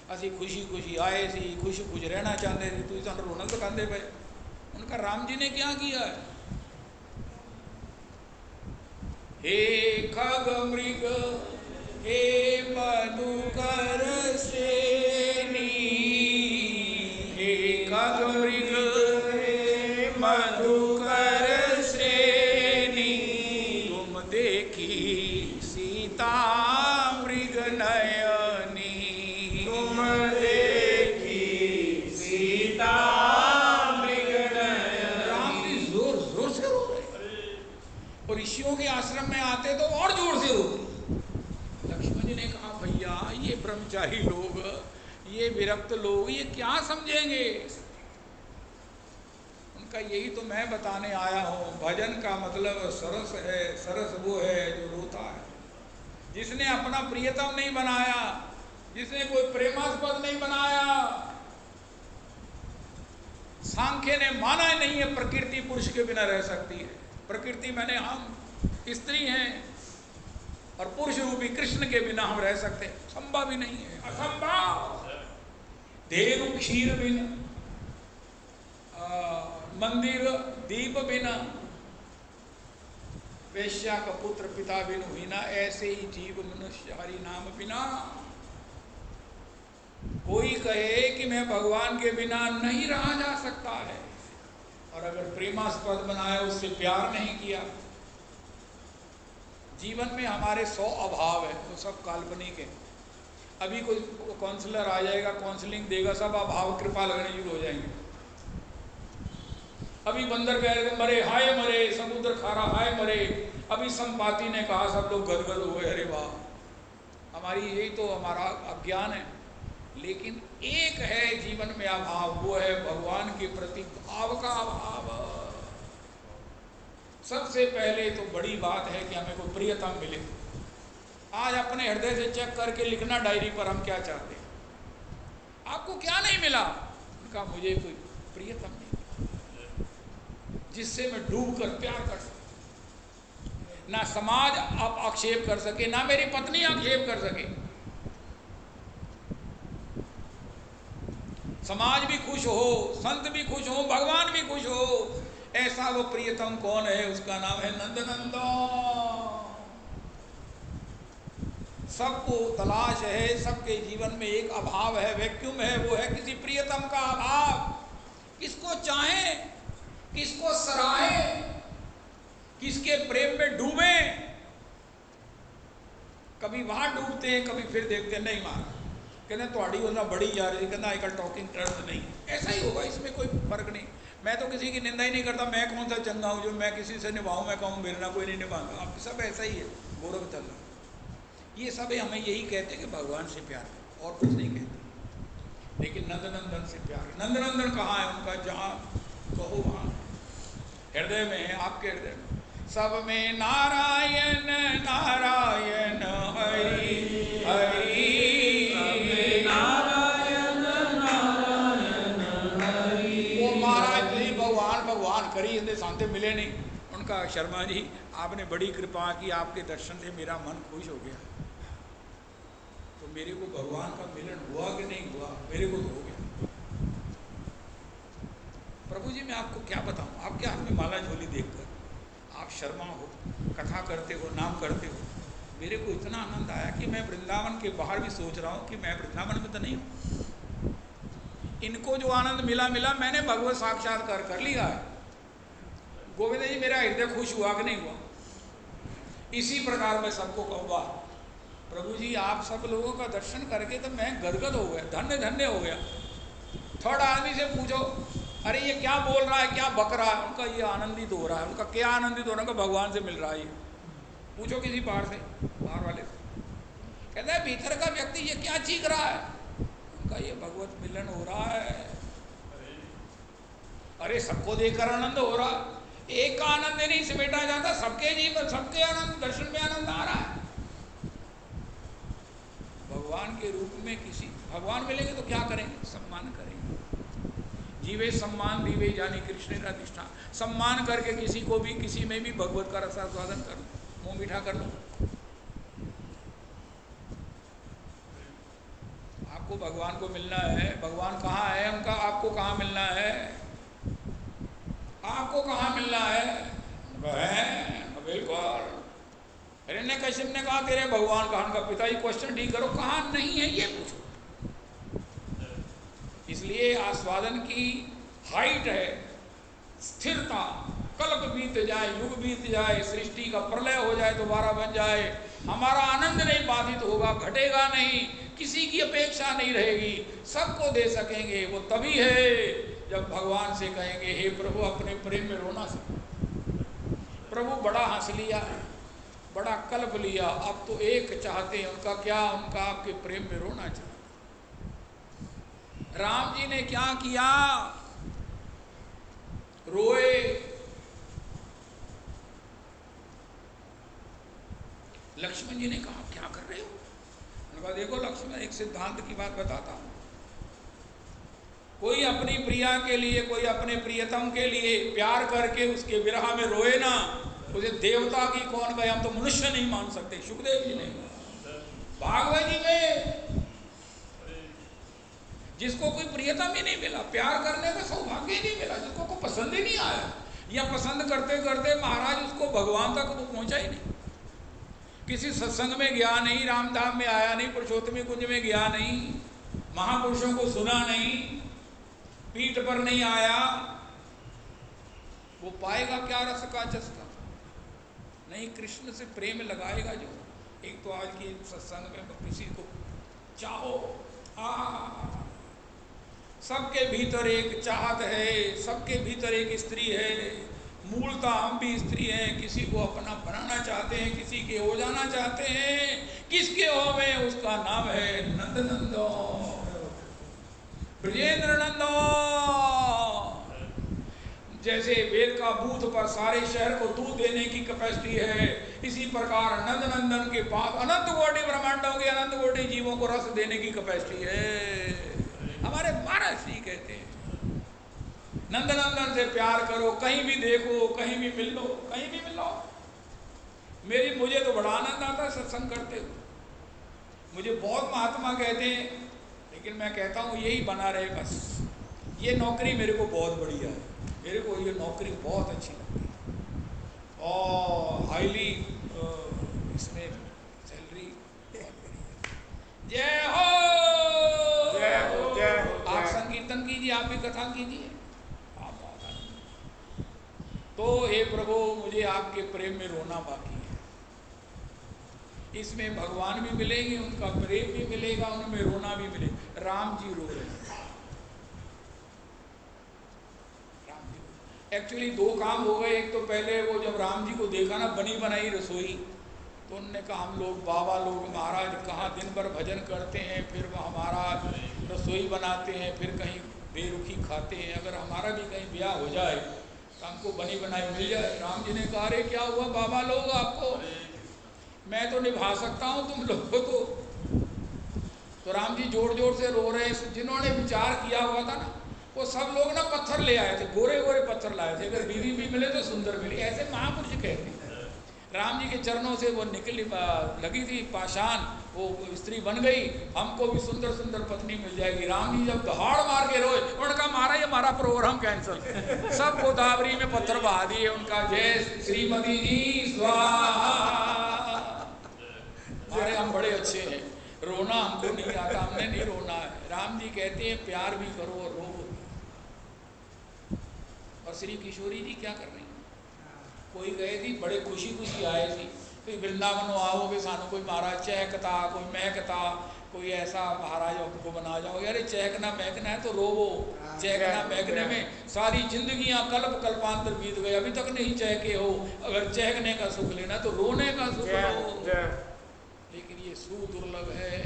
असी खुशी खुशी आए सी, खुश खुश रहना चाहते थे, तुम सानू रोना सिखाते पे। उनका राम जी ने क्या किया है? हे खग मृग हे मधुकर सेनी, हे खग मृग हे मधुकर श्रेणी, तुम देखी सीता मृग नयनी, तुम देखी सीता मृग नयनी। राम जी जोर जोर से रो रहे, और ऋषियों के आश्रम में आते तो और जोर से रोते। लक्ष्मण जी ने कहा भैया ये ब्रह्मचारी लोग, ये विरक्त लोग, ये क्या समझेंगे? उनका यही तो मैं बताने आया हूँ, भजन का मतलब सरस है, सरस वो है जो रोता है, जिसने अपना प्रियतम नहीं बनाया, जिसने कोई प्रेमास्पद नहीं बनाया। सांख्य ने माना ही नहीं है प्रकृति पुरुष के बिना रह सकती है। प्रकृति मैंने हम स्त्री हैं, और पुरुष रूपी कृष्ण के बिना हम रह सकते, संभव ही नहीं है, असंभव। देव क्षीर बिना, मंदिर दीप बिना, वेश्या का पुत्र पिता बिनु हीना, ऐसे ही जीव मनुष्य हरि नाम बिना। कोई कहे कि मैं भगवान के बिना नहीं रहा जा सकता है, और अगर प्रेमास्पद बनाया, उससे प्यार नहीं किया। जीवन में हमारे 100 अभाव है, वो सब काल्पनिक है। अभी कोई काउंसलर आ जाएगा, काउंसलिंग देगा, सब अभाव कृपा लगने शुरू हो जाएंगे। अभी बंदर कह रहे मरे हाय मरे, समुद्र खारा हाय मरे। अभी संपाति ने कहा, सब लोग गदगद हो गए, अरे वाह। हमारी यही तो हमारा अज्ञान है। लेकिन एक है जीवन में अभाव, वो है भगवान के प्रति भाव का अभाव। सबसे पहले तो बड़ी बात है कि हमें कोई प्रियतम मिले। आज अपने हृदय से चेक करके लिखना डायरी पर, हम क्या चाहते हैं। आपको क्या नहीं मिला? उनका मुझे कोई प्रियतम नहीं मिला जिससे मैं डूब कर प्यार कर सकूं। ना समाज आप आक्षेप कर सके, ना मेरी पत्नी आक्षेप कर सके। समाज भी खुश हो, संत भी खुश हो, भगवान भी खुश हो। ऐसा वो प्रियतम कौन है? उसका नाम है नंदनंदन। सबको तलाश है, सबके जीवन में एक अभाव है, वैक्यूम है, वो है किसी प्रियतम का अभाव। किसको चाहे, किसको सराहे, किसके प्रेम में डूबे। कभी वहां डूबते हैं, कभी फिर देखते हैं नहीं मारा, कहते थोड़ी होना बड़ी जा रही, कहना आजकल टॉकिंग टर्म्स नहीं। ऐसा ही होगा, इसमें कोई फर्क नहीं। मैं तो किसी की निंदा ही नहीं करता। मैं कौन सा चंगा हूँ जो मैं किसी से निभाऊँ? मैं कहूँ मेरे ना कोई नहीं निभाऊंगा। आप सब ऐसा ही है, गौरव चल रहा। ये सब हमें यही कहते हैं कि भगवान से प्यार करो, और कुछ नहीं कहते। लेकिन नंदनंदन से प्यार, नंदनंदन कहाँ है उनका? जहाँ कहो वहाँ हृदय में है, आपके हृदय में। सब में नारायण नारायण हरि हरि, नारायण नारायण हरि। वो महाराज जी भगवान भगवान करी, इनके शांति मिले नहीं। उनका शर्मा जी आपने बड़ी कृपा की, आपके दर्शन से मेरा मन खुश हो गया। तो मेरे को भगवान का मिलन हुआ कि नहीं हुआ? मेरे को तो हो गया। प्रभु जी मैं आपको क्या बताऊं, आपके हाथ में माला झोली देखकर आप शर्मा हो, कथा करते हो, नाम करते हो। मेरे को इतना आनंद आया कि मैं वृंदावन के बाहर भी सोच रहा हूँ कि मैं वृंदावन में तो नहीं हूँ। इनको जो आनंद मिला मिला, मैंने भगवत साक्षात्कार कर लिया है। गोविंद जी मेरा हृदय खुश हुआ कि नहीं हुआ? इसी प्रकार मैं सबको कहूँगा, प्रभु जी आप सब लोगों का दर्शन करके तो मैं गदगद हो गया, धन्य धन्य हो गया। थर्ड आदमी से पूछो, अरे ये क्या बोल रहा है, क्या बक रहा है? उनका ये आनंदित हो रहा है। उनका क्या आनंदित हो रहा है? उनका भगवान से मिल रहा है। ये पूछो किसी बाहर से, बाहर वाले से, कहता है भीतर का व्यक्ति ये क्या चीख रहा है? उनका ये भगवत मिलन हो रहा है। अरे सबको देखकर आनंद हो रहा, एक का आनंद नहीं समेटा जाता, सबके जीवन सबके आनंद, दर्शन में आनंद आ रहा है। भगवान के रूप में किसी भगवान मिलेंगे तो क्या करेंगे? सम्मान करेंगे। जीवे सम्मान दीवे जानी कृष्ण अधिष्ठान। सम्मान करके किसी को भी, किसी में भी भगवत का रसास्वादन कर लो, मुंह मीठा कर लो। आपको भगवान को मिलना है, भगवान कहाँ है उनका, आपको कहाँ मिलना है? आपको कहाँ मिलना है? बिल्कुल। हिरण्यकश्यप ने कहा तेरे भगवान कहाँ? का पिताजी क्वेश्चन ठीक करो, कहाँ नहीं है ये पूछो। इसलिए आस्वादन की हाइट है स्थिरता। कल्प बीत जाए, युग बीत जाए, सृष्टि का प्रलय हो जाए, दोबारा बन जाए, हमारा आनंद नहीं बाधित होगा, घटेगा नहीं, किसी की अपेक्षा नहीं रहेगी, सबको दे सकेंगे। वो तभी है जब भगवान से कहेंगे हे प्रभु अपने प्रेम में रोना सीखो। प्रभु बड़ा हंस लिया, बड़ा कल्प लिया, अब तो एक चाहते हैं। उनका क्या? उनका आपके प्रेम में रोना चाहते। राम जी ने क्या किया? रोए। लक्ष्मण जी ने कहा क्या कर रहे हो? उन्होंने कहा देखो लक्ष्मण, एक सिद्धांत की बात बताता हूं। कोई अपनी प्रिया के लिए, कोई अपने प्रियतम के लिए प्यार करके उसके विरह में रोए ना, उसे देवता की कौन कहे, हम तो मनुष्य नहीं मान सकते। सुखदेव जी ने, भागवत जी में जिसको कोई प्रियतम ही नहीं मिला, प्यार करने का सौभाग्य ही नहीं मिला, जिसको कोई पसंद ही नहीं आया, या पसंद करते करते महाराज उसको भगवान तक वो पहुंचा ही नहीं, किसी सत्संग में गया नहीं, रामधाम में आया नहीं, पुरुषोत्तमी कुंज में गया नहीं, महापुरुषों को सुना नहीं, पीठ पर नहीं आया, वो पाएगा क्या रस का चस्का? नहीं, कृष्ण से प्रेम लगाएगा जो। एक तो आज की सत्संग में किसी को चाहो, सबके भीतर एक चाहत है, सबके भीतर एक स्त्री है। मूलता हम भी स्त्री हैं, किसी को अपना बनाना चाहते हैं, किसी के हो जाना चाहते हैं। किसके हो में? उसका नाम है नंदनंदो, ब्रजेंद्र नंदो। जैसे वेद का बूथ पर सारे शहर को दूध देने की कैपेसिटी है, इसी प्रकार नंदनंदन के पास अनंत कोटि ब्रह्मांडों के अनंत कोटि जीवों को रस देने की कैपेसिटी है। हमारे महाराज जी कहते हैं नंदनंदन से प्यार करो, कहीं भी देखो, कहीं भी मिल लो, कहीं भी मिल लो। मुझे तो बड़ा आनंद आता है सत्संग करते हुए। मुझे बहुत महात्मा कहते हैं, लेकिन मैं कहता हूँ यही बना रहे बस। ये नौकरी मेरे को बहुत बढ़िया है, मेरे को ये नौकरी बहुत अच्छी लगती है और हाईली इसमें सैलरी बहुत बढ़िया। जय हो, जय हो, जय हो। आप संकीर्तन कीजिए, आप भी कथा कीजिए। तो हे प्रभु, मुझे आपके प्रेम में रोना बाकी है। इसमें भगवान भी मिलेंगे, उनका प्रेम भी मिलेगा, उनमें रोना भी मिलेगा। राम जी रो रहे हैं। एक्चुअली दो काम हो गए। एक तो पहले वो जब राम जी को देखा ना बनी बनाई रसोई, तो उन्होंने कहा हम लोग बाबा लोग महाराज कहाँ दिन भर भजन करते हैं, फिर वो हमारा रसोई बनाते हैं, फिर कहीं बेरुखी खाते हैं, अगर हमारा भी कहीं ब्याह हो जाए तो हमको बनी बनाई मिल जाए। राम जी ने कहा अरे क्या हुआ बाबा लोग आपको, मैं तो निभा सकता हूँ, तुम लोग तो राम जी जोर जोर से रो रहे हैं। जिन्होंने विचार किया हुआ था ना, वो सब लोग ना पत्थर ले आए थे, गोरे गोरे पत्थर लाए थे, अगर बीवी भी मिले तो सुंदर मिली, ऐसे महापुरुष कहते हैं। राम जी के चरणों से वो निकली लगी थी पाषाण, वो स्त्री बन गई, हमको भी सुंदर सुंदर पत्नी मिल जाएगी। राम जी जब दहाड़ मार के रोए, उनका मारा ये हमारा प्रोग्राम कैंसिल, सब गोदावरी में पत्थर बहा दिए। उनका जय श्रीमती जी स्वाहा। अरे हम बड़े अच्छे हैं, रोना हमको नहीं आता, हमने नहीं रोना है। राम जी कहते हैं प्यार भी करो और रो। और श्री किशोरी जी क्या कर रही हैं? कोई गए थी, बड़े खुशी खुशी आए थी, कोई वृंदावन आओगे सानू कोई महाराज चहकता, कोई महकता, कोई ऐसा महाराज आपको बना जाओगे। अरे चहकना महकना है तो रोवो, चहकना महकने में सारी जिंदगियां कल्प कल्पांतर बीत गए, अभी तक नहीं चहके हो। अगर चहकने का सुख लेना तो रोने का सुख लो, लेकिन ये सुदुर्लभ है।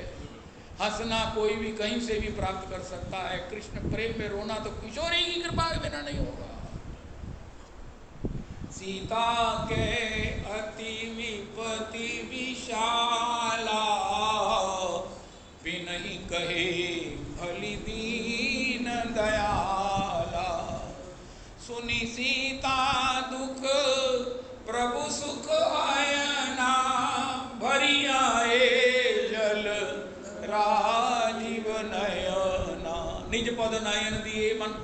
हंसना कोई भी कहीं से भी प्राप्त कर सकता है, कृष्ण प्रेम में रोना तो किशोरी की कृपा के बिना नहीं होगा। सीता के अति विपति विशाला, बिनहि कहे भली दीन दयाला। सुनी सीता दुख प्रभु सुख आयना, भरी आए जल राजीव नयना। निज पद नयन दिए मन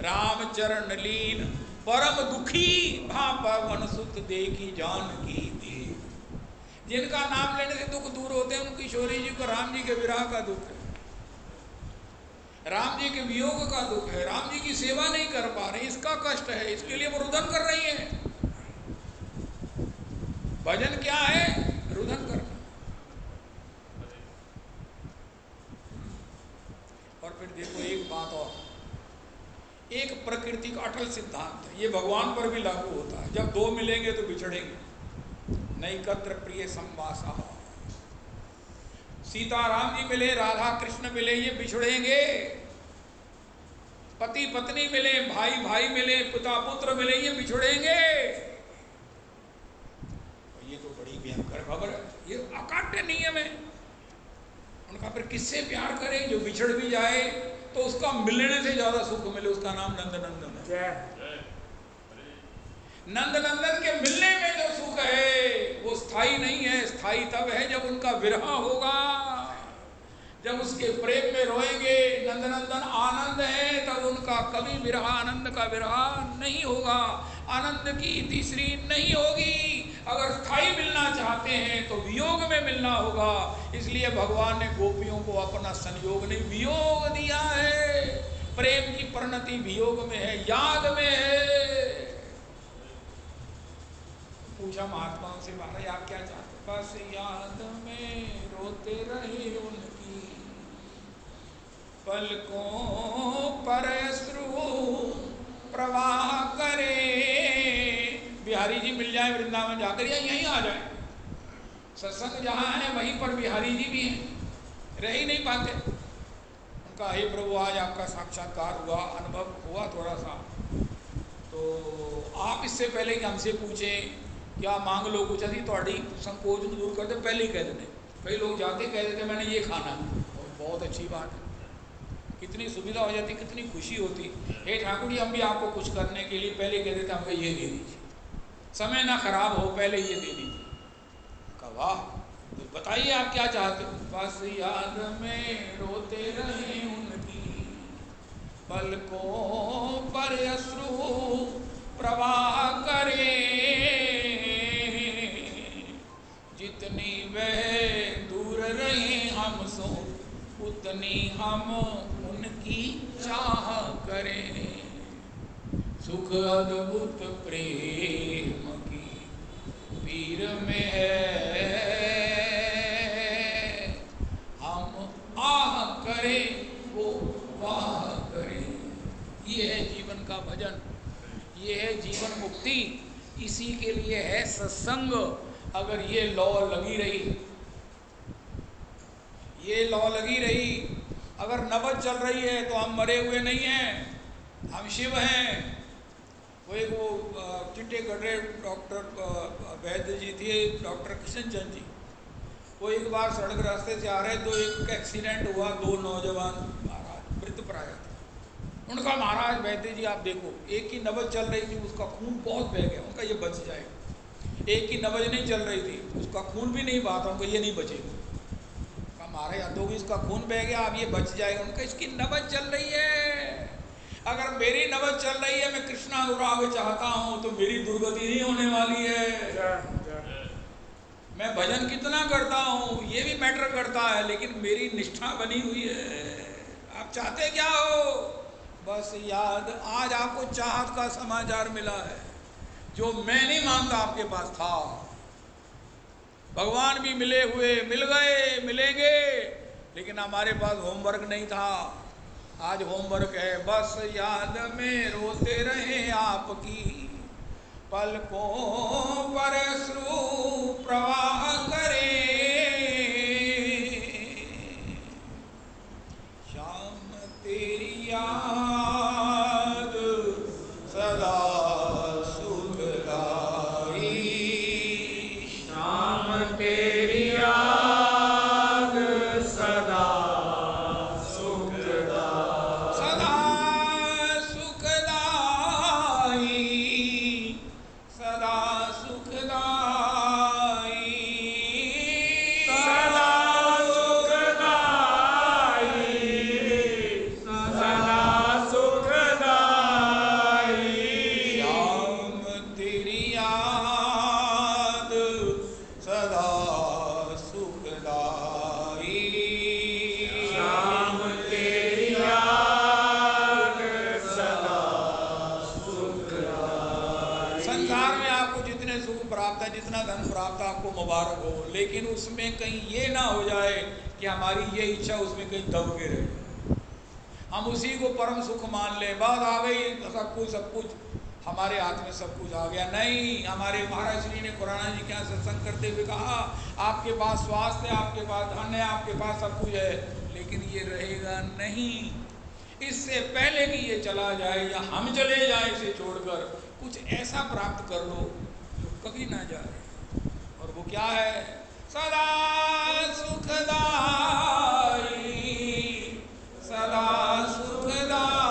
राम चरण लीन, परम दुखी भा पवन सुत देखी जानकी दे। जिनका नाम लेने से दुख दूर होते हैं, उनकी किशोरी जी को राम जी के विरह का दुख है, राम जी के वियोग का दुख है, राम जी की सेवा नहीं कर पा रहे, इसका कष्ट है, इसके लिए वो रुदन कर रही है। भजन क्या है? रुदन करना। और फिर देखो एक बात और, एक प्रकृति का अटल सिद्धांत है, ये भगवान पर भी लागू होता है। जब दो मिलेंगे तो बिछड़ेंगे, नैकत्र प्रिय संवासा। सीता राम जी मिले, राधा कृष्ण मिले, ये बिछड़ेंगे। पति पत्नी मिले, भाई भाई मिले, पिता पुत्र मिले, ये बिछड़ेंगे। ये तो बड़ी भयंकर खबर है, ये अकाट्य नियम है उनका। फिर किससे प्यार करें? जो बिछड़ भी जाए तो उसका मिलने से ज्यादा सुख मिले, उसका नाम नंदनंदन है। नंदनंदन के मिलने में जो सुख है वो स्थायी नहीं है, स्थायी तब है जब उनका विरह होगा, जब उसके प्रेम में रोएंगे। नंदनंदन आनंद है, तब उनका कभी विरह, आनंद का विरह नहीं होगा, आनंद की तीसरी नहीं होगी। अगर स्थायी मिलना चाहते हैं तो वियोग में मिलना होगा। इसलिए भगवान ने गोपियों को अपना संयोग नहीं, वियोग दिया है। प्रेम की परिणति वियोग में है, याद में है। पूछा महात्माओं से, महाराज आप क्या चाहते? बस याद में रोते रहे उनकी, पलकों पर अश्रु प्रवाह करे। बिहारी जी मिल जाए वृंदावन जाकर, या यहीं आ जाए, सत्संग जहाँ है वहीं पर बिहारी जी भी हैं, रह ही नहीं पाते। उनका हे प्रभु आज आपका साक्षात्कार हुआ, अनुभव हुआ थोड़ा सा, तो आप इससे पहले कि हमसे पूछें क्या मांग लो कुछ, अभी थोड़ी संकोच दूर कर दे, पहले ही कह देते। कई लोग जाते कह देते मैंने ये खाना, और बहुत अच्छी बात है, कितनी सुविधा हो जाती, कितनी खुशी होती। हे ठाकुर जी हम भी आपको कुछ करने के लिए पहले कह देते हमको ये दे दीजिए, समय ना खराब हो, पहले ये दे दीजिए। कहा वाह, तो बताइए आप क्या चाहते हो? बस याद में रोते रहे उनकी, पलकों पर अश्रु प्रवाह करे। जितनी वह दूर रहे हमसे, उतनी हम उनकी चाह करें। सुख अद्भुत प्रेम की पीर में है, हम आह करें वो वाह करें। ये है जीवन का भजन, ये है जीवन मुक्ति, इसी के लिए है सत्संग। अगर ये लौ लगी रही, ये लौ लगी रही, अगर नबज चल रही है तो हम मरे हुए नहीं हैं, हम शिव हैं। वो चिट्टे गड्ढे डॉक्टर वैद्य जी थे, डॉक्टर किशन चंद जी, वो एक बार सड़क रास्ते से आ रहे तो एक एक्सीडेंट हुआ, दो नौजवान महाराज मृत प्राय थे। उनका महाराज वैद्य जी आप देखो, एक की नबज चल रही थी, उसका खून बहुत बह गया, उनका ये बच जाएगा। एक की नबज नहीं चल रही थी, उसका खून भी नहीं बहा था, उनको ये नहीं बचेगा। कहा महाराज अदोगी इसका खून बह गया, अब ये बच जाएगा। उनका इसकी नबज चल रही है, अगर मेरी नबज चल रही है, मैं कृष्णानुराग चाहता हूँ तो मेरी दुर्गति नहीं होने वाली है। मैं भजन कितना करता हूँ ये भी मैटर करता है, लेकिन मेरी निष्ठा बनी हुई है। आप चाहते क्या हो? बस याद, आज आपको चाहत का समाचार मिला है जो मैं नहीं मानता आपके पास था। भगवान भी मिले हुए, मिल गए, मिलेंगे, लेकिन हमारे पास होमवर्क नहीं था। आज होमवर्क है, बस याद में रोते रहे आपकी, पलकों पर अश्रु प्रवाह करे। श्याम तेरी याद सदा सुखदाई, श्याम तेरी याद सदा इतना धन प्राप्त आपको मुबारक हो, लेकिन उसमें कहीं ये ना हो जाए कि हमारी ये इच्छा उसमें कहीं दब के रहे, हम उसी को परम सुख मान लें, बात आ गई सब कुछ हमारे हाथ में सब कुछ आ गया। नहीं, हमारे महाराज श्री ने खुराना जी के यहाँ सत्संग करते हुए कहा, आपके पास स्वास्थ्य है, आपके पास धन है, आपके पास सब कुछ है, लेकिन ये रहेगा नहीं। इससे पहले कि ये चला जाए या हम चले जाए इसे छोड़कर, कुछ ऐसा प्राप्त कर लो जो कभी ना जाए। और वो क्या है? सदा सुखदाई, सदा सुखदाई,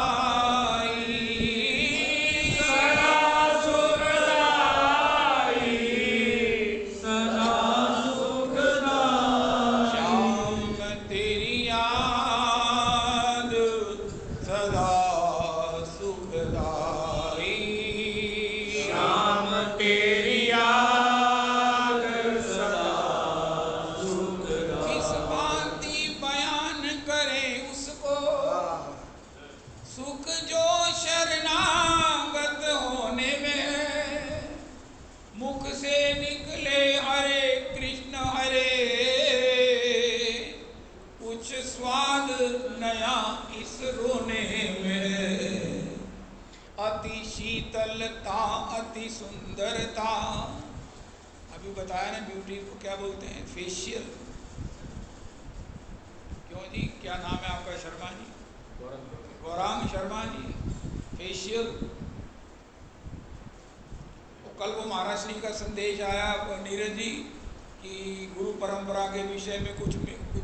शीतलता अति सुंदरता। अभी बताया ना, ब्यूटी को क्या बोलते हैं? फेशियल। क्यों जी, क्या नाम है आपका? शर्मा जी, गौरांग शर्मा जी, फेशियल। तो कल वो महाराज श्री का संदेश आया नीरज जी कि गुरु परंपरा के विषय में कुछ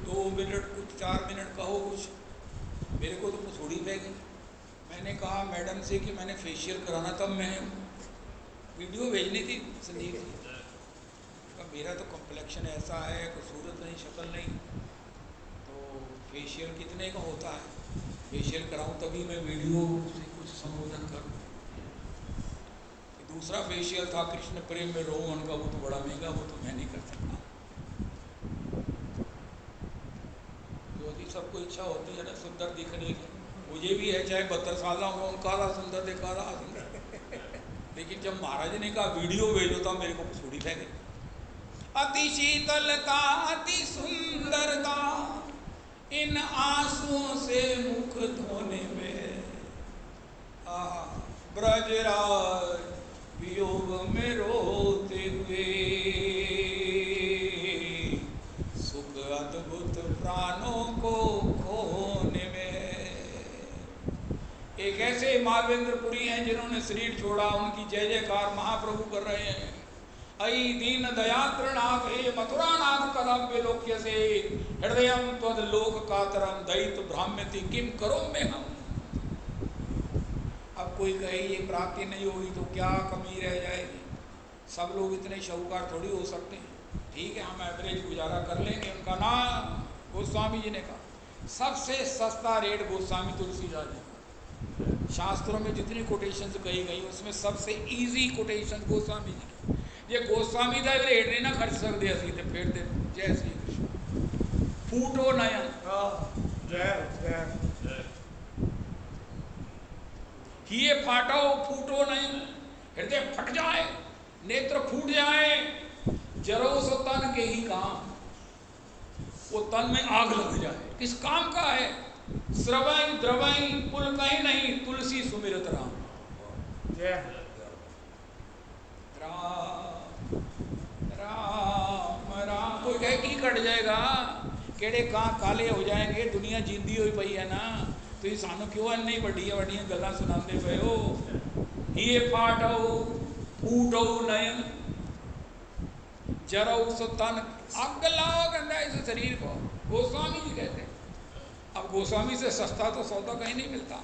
2 मिनट, कुछ 4 मिनट कहो कुछ। मेरे को तो थोड़ी पै गई। मैंने कहा मैडम से कि मैंने फेशियल कराना, तब मैं वीडियो भेजनी थी संदीप जी का, मेरा तो कॉम्प्लेक्शन ऐसा है, कोई सूरत नहीं, शक्ल नहीं, तो फेशियल कितने का होता है? फेशियल कराऊं तभी मैं वीडियो से कुछ संबोधन करूं। दूसरा फेशियल था कृष्ण प्रेम में रोहन का, वो तो बड़ा महंगा, वो तो मैं नहीं कर सकता। जो सबको इच्छा होती है ना सुंदर दिखने की, मुझे भी है, चाहे 72 साल हो, काला सुंदर देखा रहा सुंदर, लेकिन जब महाराज ने कहा वीडियो भेजो तो मेरे को सूढ़ी फैल गई। अति शीतलता अति सुंदरता, इन आंसुओं से मुख धोने में, ब्रजराज वियोग में रोते हुए, सुख अद्भुत प्राणों को खोने में। एक ऐसे मालवेंद्रपुरी हैं जिन्होंने शरीर छोड़ा, उनकी जय जयकार महाप्रभु कर रहे हैं। अयि दीन दयात्रनाथ हे मथुरानाथ कदाप्य लोक्य से, हृदयम त्वद लोक कातरम दयित भ्राम्यति किम करो में हम। अब कोई कहे ये प्राप्ति नहीं होगी तो क्या कमी रह जाएगी? सब लोग इतने शाहूकार थोड़ी हो सकते हैं। ठीक है, हम एवरेज गुजारा कर लेंगे। उनका नाम गोस्वामी जी ने कहा, सबसे सस्ता रेट गोस्वामी तुलसीदास जी। शास्त्रों में जितनी कोटेशंस कही गई उसमें सबसे इजी कोटेशन गोस्वामी जी की। ये गोस्वामी का रेट नहीं ना खर्च सकते असी तो फिर दे। जय श्री कृष्ण। फूटो नयन, किए फाटो फूटो नयन, हृदय फट जाए, नेत्र फूट जाए, जरो सो तन के ही काम, वो तन में आग लग जाए। किस काम का है? श्रवई द्रवई पुल कहीं नहीं, तुलसी सुमिरत राम। राम राम राम। कोई कहे की कट जाएगा, केड़े कहाँ काले हो जाएंगे, दुनिया जिंदी हुई पई है ना, तो ये सानू क्यों नहीं वड्डिया वड्डिया गल्लां सुनाते पे हो? ये फाटो फूटो नयन, जरो सो तन, अग लाओ गंदा इस शरीर को, गोस्वामी जी कहते हैं। अब गोस्वामी से सस्ता तो सौदा कहीं नहीं मिलता।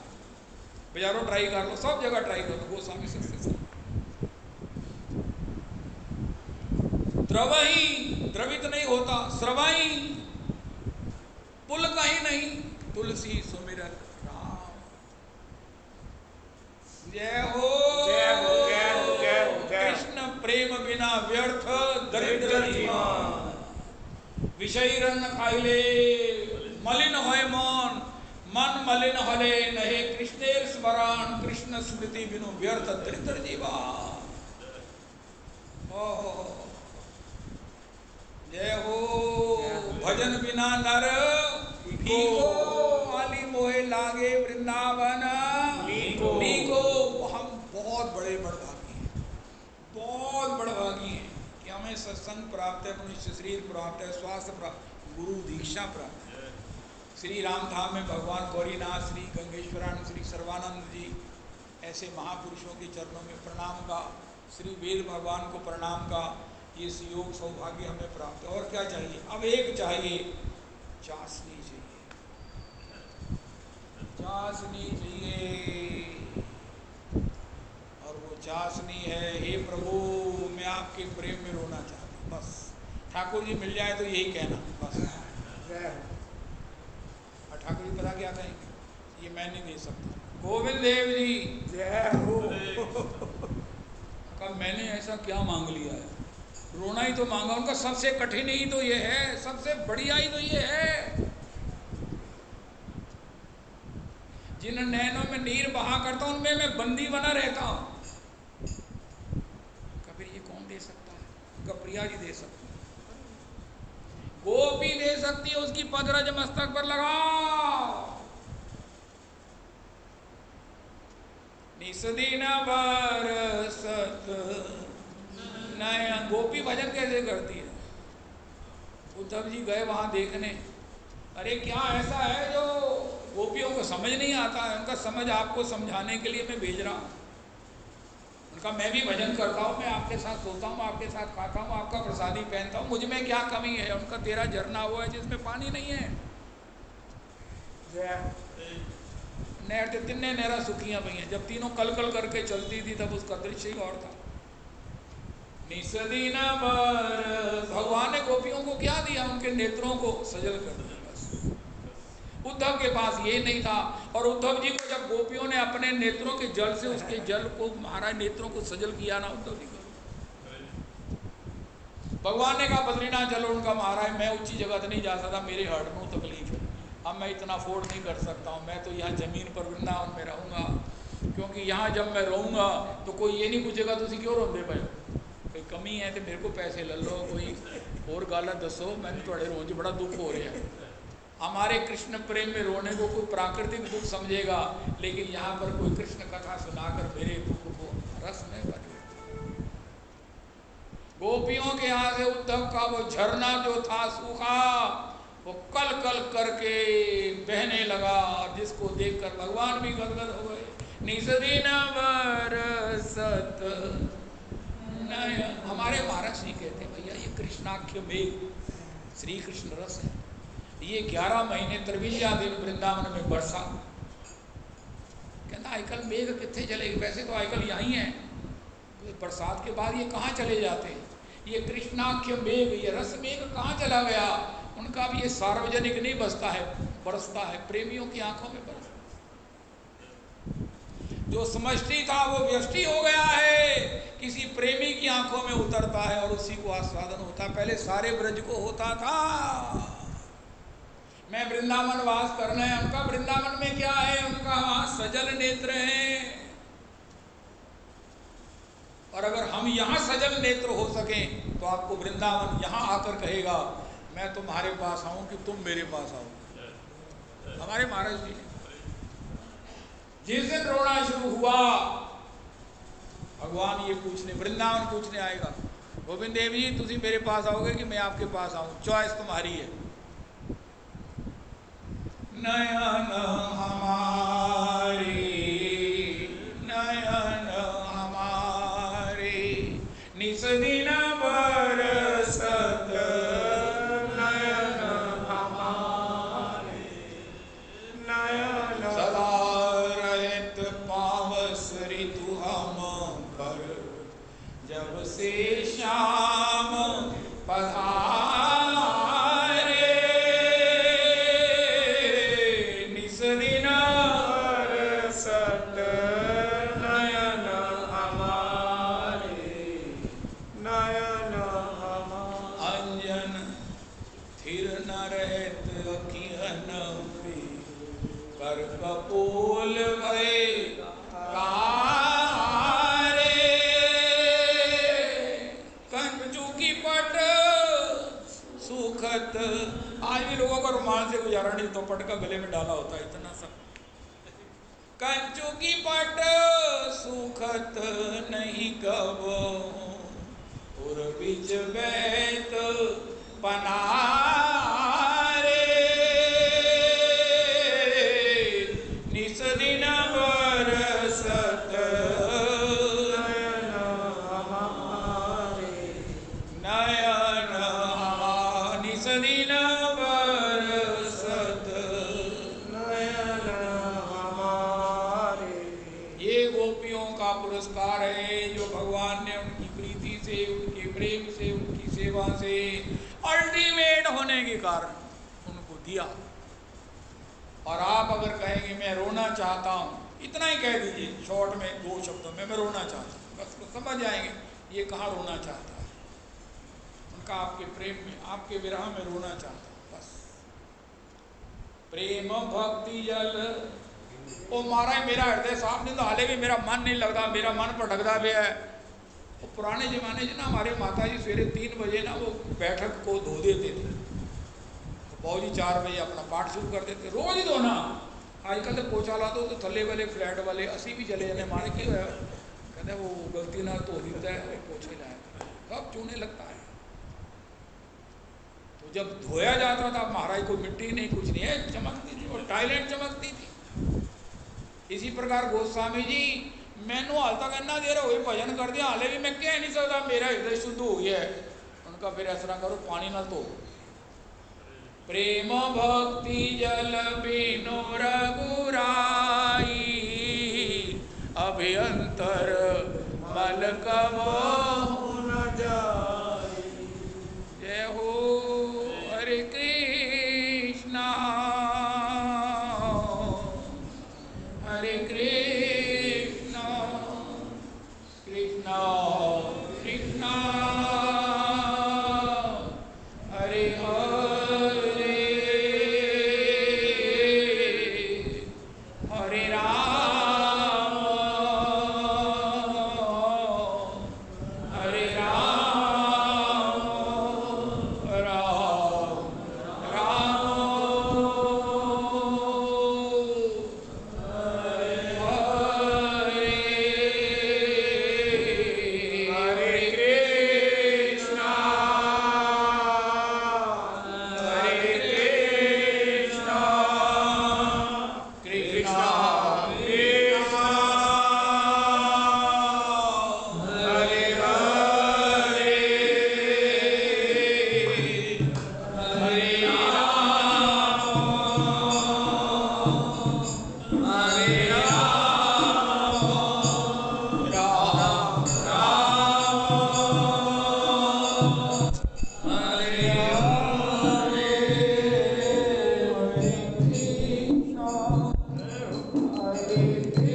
बाजारों ट्राई कर लो, सब जगह ट्राई कर लो, गोस्वामी सस्ते। द्रवही द्रवित नहीं होता, श्रवाई पुल कहीं नहीं, तुलसी सुमिरत राम। जय हो कृष्ण प्रेम बिना व्यर्थ दरिद्र जीवन, विषय रन खाइले मलिन होय मन, मन मलिन हले नहे कृष्णेर स्मरण, कृष्ण स्मृति बिनु व्यर्थ दरिद्र जीवन। जय हो। भजन बिना नर फीको, आली मोहे लागे वृंदावन नीको। हम बहुत बड़े बड़भागी हैं, बहुत बड़भागी हैं कि हमें सत्संग प्राप्त है, मनुष्य शरीर प्राप्त है, स्वास्थ्य प्राप्त, गुरु दीक्षा प्राप्त है। श्री रामधाम में भगवान गौरीनाथ, श्री गंगेश्वरानंद, श्री सर्वानंद जी ऐसे महापुरुषों के चरणों में प्रणाम का, श्री वेद भगवान को प्रणाम का, ये योग सौभाग्य हमें प्राप्त है। और क्या चाहिए? अब एक चाहिए, चाशनी चाहिए, चाशनी चाहिए। और वो चाशनी है, हे प्रभु मैं आपके प्रेम में रोना चाहता हूँ, बस। ठाकुर जी मिल जाए तो यही कहना बस। और ठाकुर जी पता क्या कहेंगे? ये मैं नहीं दे सकता। गोविंद देव जी जय हो। कब मैंने ऐसा क्या मांग लिया है? रोना ही तो मांगा। उनका सबसे कठिन ही तो ये है, सबसे बढ़िया ही तो ये है। जिन नैनों में नीर बहा करता हूं उनमें मैं बंदी बना रहता हूं। कबीर ये कौन दे सकता है? कप्रिया जी दे सकती है, गोपी दे सकती है, उसकी पदरज मस्तक पर लगाओ। निस्दिन बरसत नया। गोपी भजन कैसे करती है? उद्धव जी गए वहां देखने, अरे क्या ऐसा है जो गोपियों को समझ नहीं आता है? उनका समझ आपको समझाने के लिए मैं भेज रहा हूँ। उनका मैं भी भजन करता हूँ, मैं आपके साथ सोता हूँ, आपके साथ खाता हूँ, आपका प्रसादी पहनता हूँ, मुझ में क्या कमी है? उनका तेरा झरना हुआ है जिसमें पानी नहीं है। नहर तो तीन नहरा सुखियां पई हैं, जब तीनों कल कल करके चलती थी तब उसका दृश्य ही और था। निस्दिन बरस, भगवान ने गोपियों को क्या दिया? उनके नेत्रों को सजल कर दिया बस। उद्धव के पास ये नहीं था, और उद्धव जी को जब गोपियों ने अपने नेत्रों के जल से उसके जल को, महाराज नेत्रों को सजल किया ना उद्धव जी को, भगवान ने कहा बद्रीनाथ चलो। उनका महाराज मैं ऊंची जगह तो नहीं जा सकता, मेरे हर्ट में तकलीफ है, अब मैं इतना अफोर्ड नहीं कर सकता हूँ, मैं तो यहाँ जमीन पर वृंदावन में रहूँगा, क्योंकि यहाँ जब मैं रहूँगा तो कोई ये नहीं पूछेगा तुम क्यों रोंदे पे, कोई कमी है तो मेरे को पैसे ले लो, कोई और गाला दसो, मैंने थोड़े रोज बड़ा दुख हो रहा है। हमारे कृष्ण प्रेम में रोने को कोई प्राकृतिक दुख समझेगा, लेकिन यहाँ पर कोई कृष्ण कथा सुनाकर मेरे दुख को रस में बदले। गोपियों के यहाँ से उद्धव का वो झरना जो था सूखा, वो कल कल करके बहने लगा, और जिसको देखकर भगवान भी गदगद हो गए। निस्दिन बरसत नयन। हमारे महाराज जी कहते हैं भैया ये कृष्णाख्य मेघ श्री कृष्ण रस है, ये 11 महीने 53 दिन वृंदावन में बरसा। कहता आजकल मेघ कितने चलेगी? वैसे तो आजकल यहीं है, बरसात के बाद ये कहाँ चले जाते हैं? ये कृष्णाख्य मेघ, ये रस मेघ कहाँ चला गया? उनका भी ये सार्वजनिक नहीं बसता है, बरसता है, प्रेमियों की आंखों में बरसता। जो समष्टि था वो व्यष्टि हो गया है, किसी प्रेमी की आंखों में उतरता है और उसी को आस्वादन होता है। पहले सारे ब्रज को होता था मैं वृंदावन वास करना है, उनका वृंदावन में क्या है? उनका वहां सजल नेत्र है। और अगर हम यहाँ सजल नेत्र हो सके तो आपको वृंदावन यहाँ आकर कहेगा मैं तुम्हारे पास आऊँ कि तुम मेरे पास आओ। हमारे महाराज जी ने जिस दिन रोना शुरू हुआ, भगवान ये पूछने, वृंदावन पूछने आएगा, गोविंद देव जी तुम मेरे पास आओगे कि मैं आपके पास आऊँ? चॉइस तुम्हारी है। नयन हमारी, नयन निस्दिन बरसत नयन हमारे, नयन सदा रहत पावस ऋतु हम पर, जब से श्याम पधारे। निस्दिन बरसत नयन हमारे, नयन अंजन थिर न रहत अखियन पे, कर कपोल भय कारे। कंचू की पट रुमाल से गुजारा नहीं तो पट का गले में डाला होता है, इतना सब। कंचू की पट सुखत नहीं कब, और बीच बैत पनारे, निस दिन बरसत नयन, निस दिन बरसत नयन हमारे। ये गोपियों का पुरस्कार है जो भगवान ने उनकी प्रीति से, उनके प्रेम से, उनकी सेवा से, अल्टीमेट होने के कारण उनको दिया। और आप अगर कहेंगे मैं रोना चाहता हूँ, इतना ही कह दीजिए शॉर्ट में 2 शब्दों में, मैं रोना चाहता हूँ, बस तो समझ जाएंगे ये कहाँ रोना चाहता है। उनका आपके प्रेम में, आपके विरह में रोना चाहता हूँ, बस। प्रेम भक्ति जल, ओ महाराज मेरा हृदय साफ नहीं तो हाले भी मेरा मन नहीं लगता, मेरा मन भटकता भी है। वो पुराने जमाने से ना हमारे माता जी सवेरे 3 बजे ना वो बैठक को धो देते थे, बाबू जी 4 बजे अपना पाठ शुरू कर देते, रोज ही धोना। आजकल तो पोछा ला दो तो थले वाले फ्लैट वाले असी भी चले जाने, मारे क्यों है, कहते वो गलती ना धो देता है, पोछे लाए सब चूने लगता है। तो जब धोया जाता था महाराज को मिट्टी नहीं कुछ नहीं है, चमकती थी और टाइलेट चमकती थी। इसी प्रकार गोस्वामी जी मैनू हाल तक इन्ना देर हो गई भजन कर दिया, हाले भी मैं कह नहीं सकता मेरा हृदय शुद्ध हो गया है। उनका फिर ऐसा करो पानी ना धो। प्रेम भक्ति जल बिनु रघुराई, अभ्यंतर मल कबहु न जाई। जय हो हरे कृष्णा हरे कृष्णा कृष्णा कृष्णा हरे हरे, हरे राम हरे राम, राम राम हरे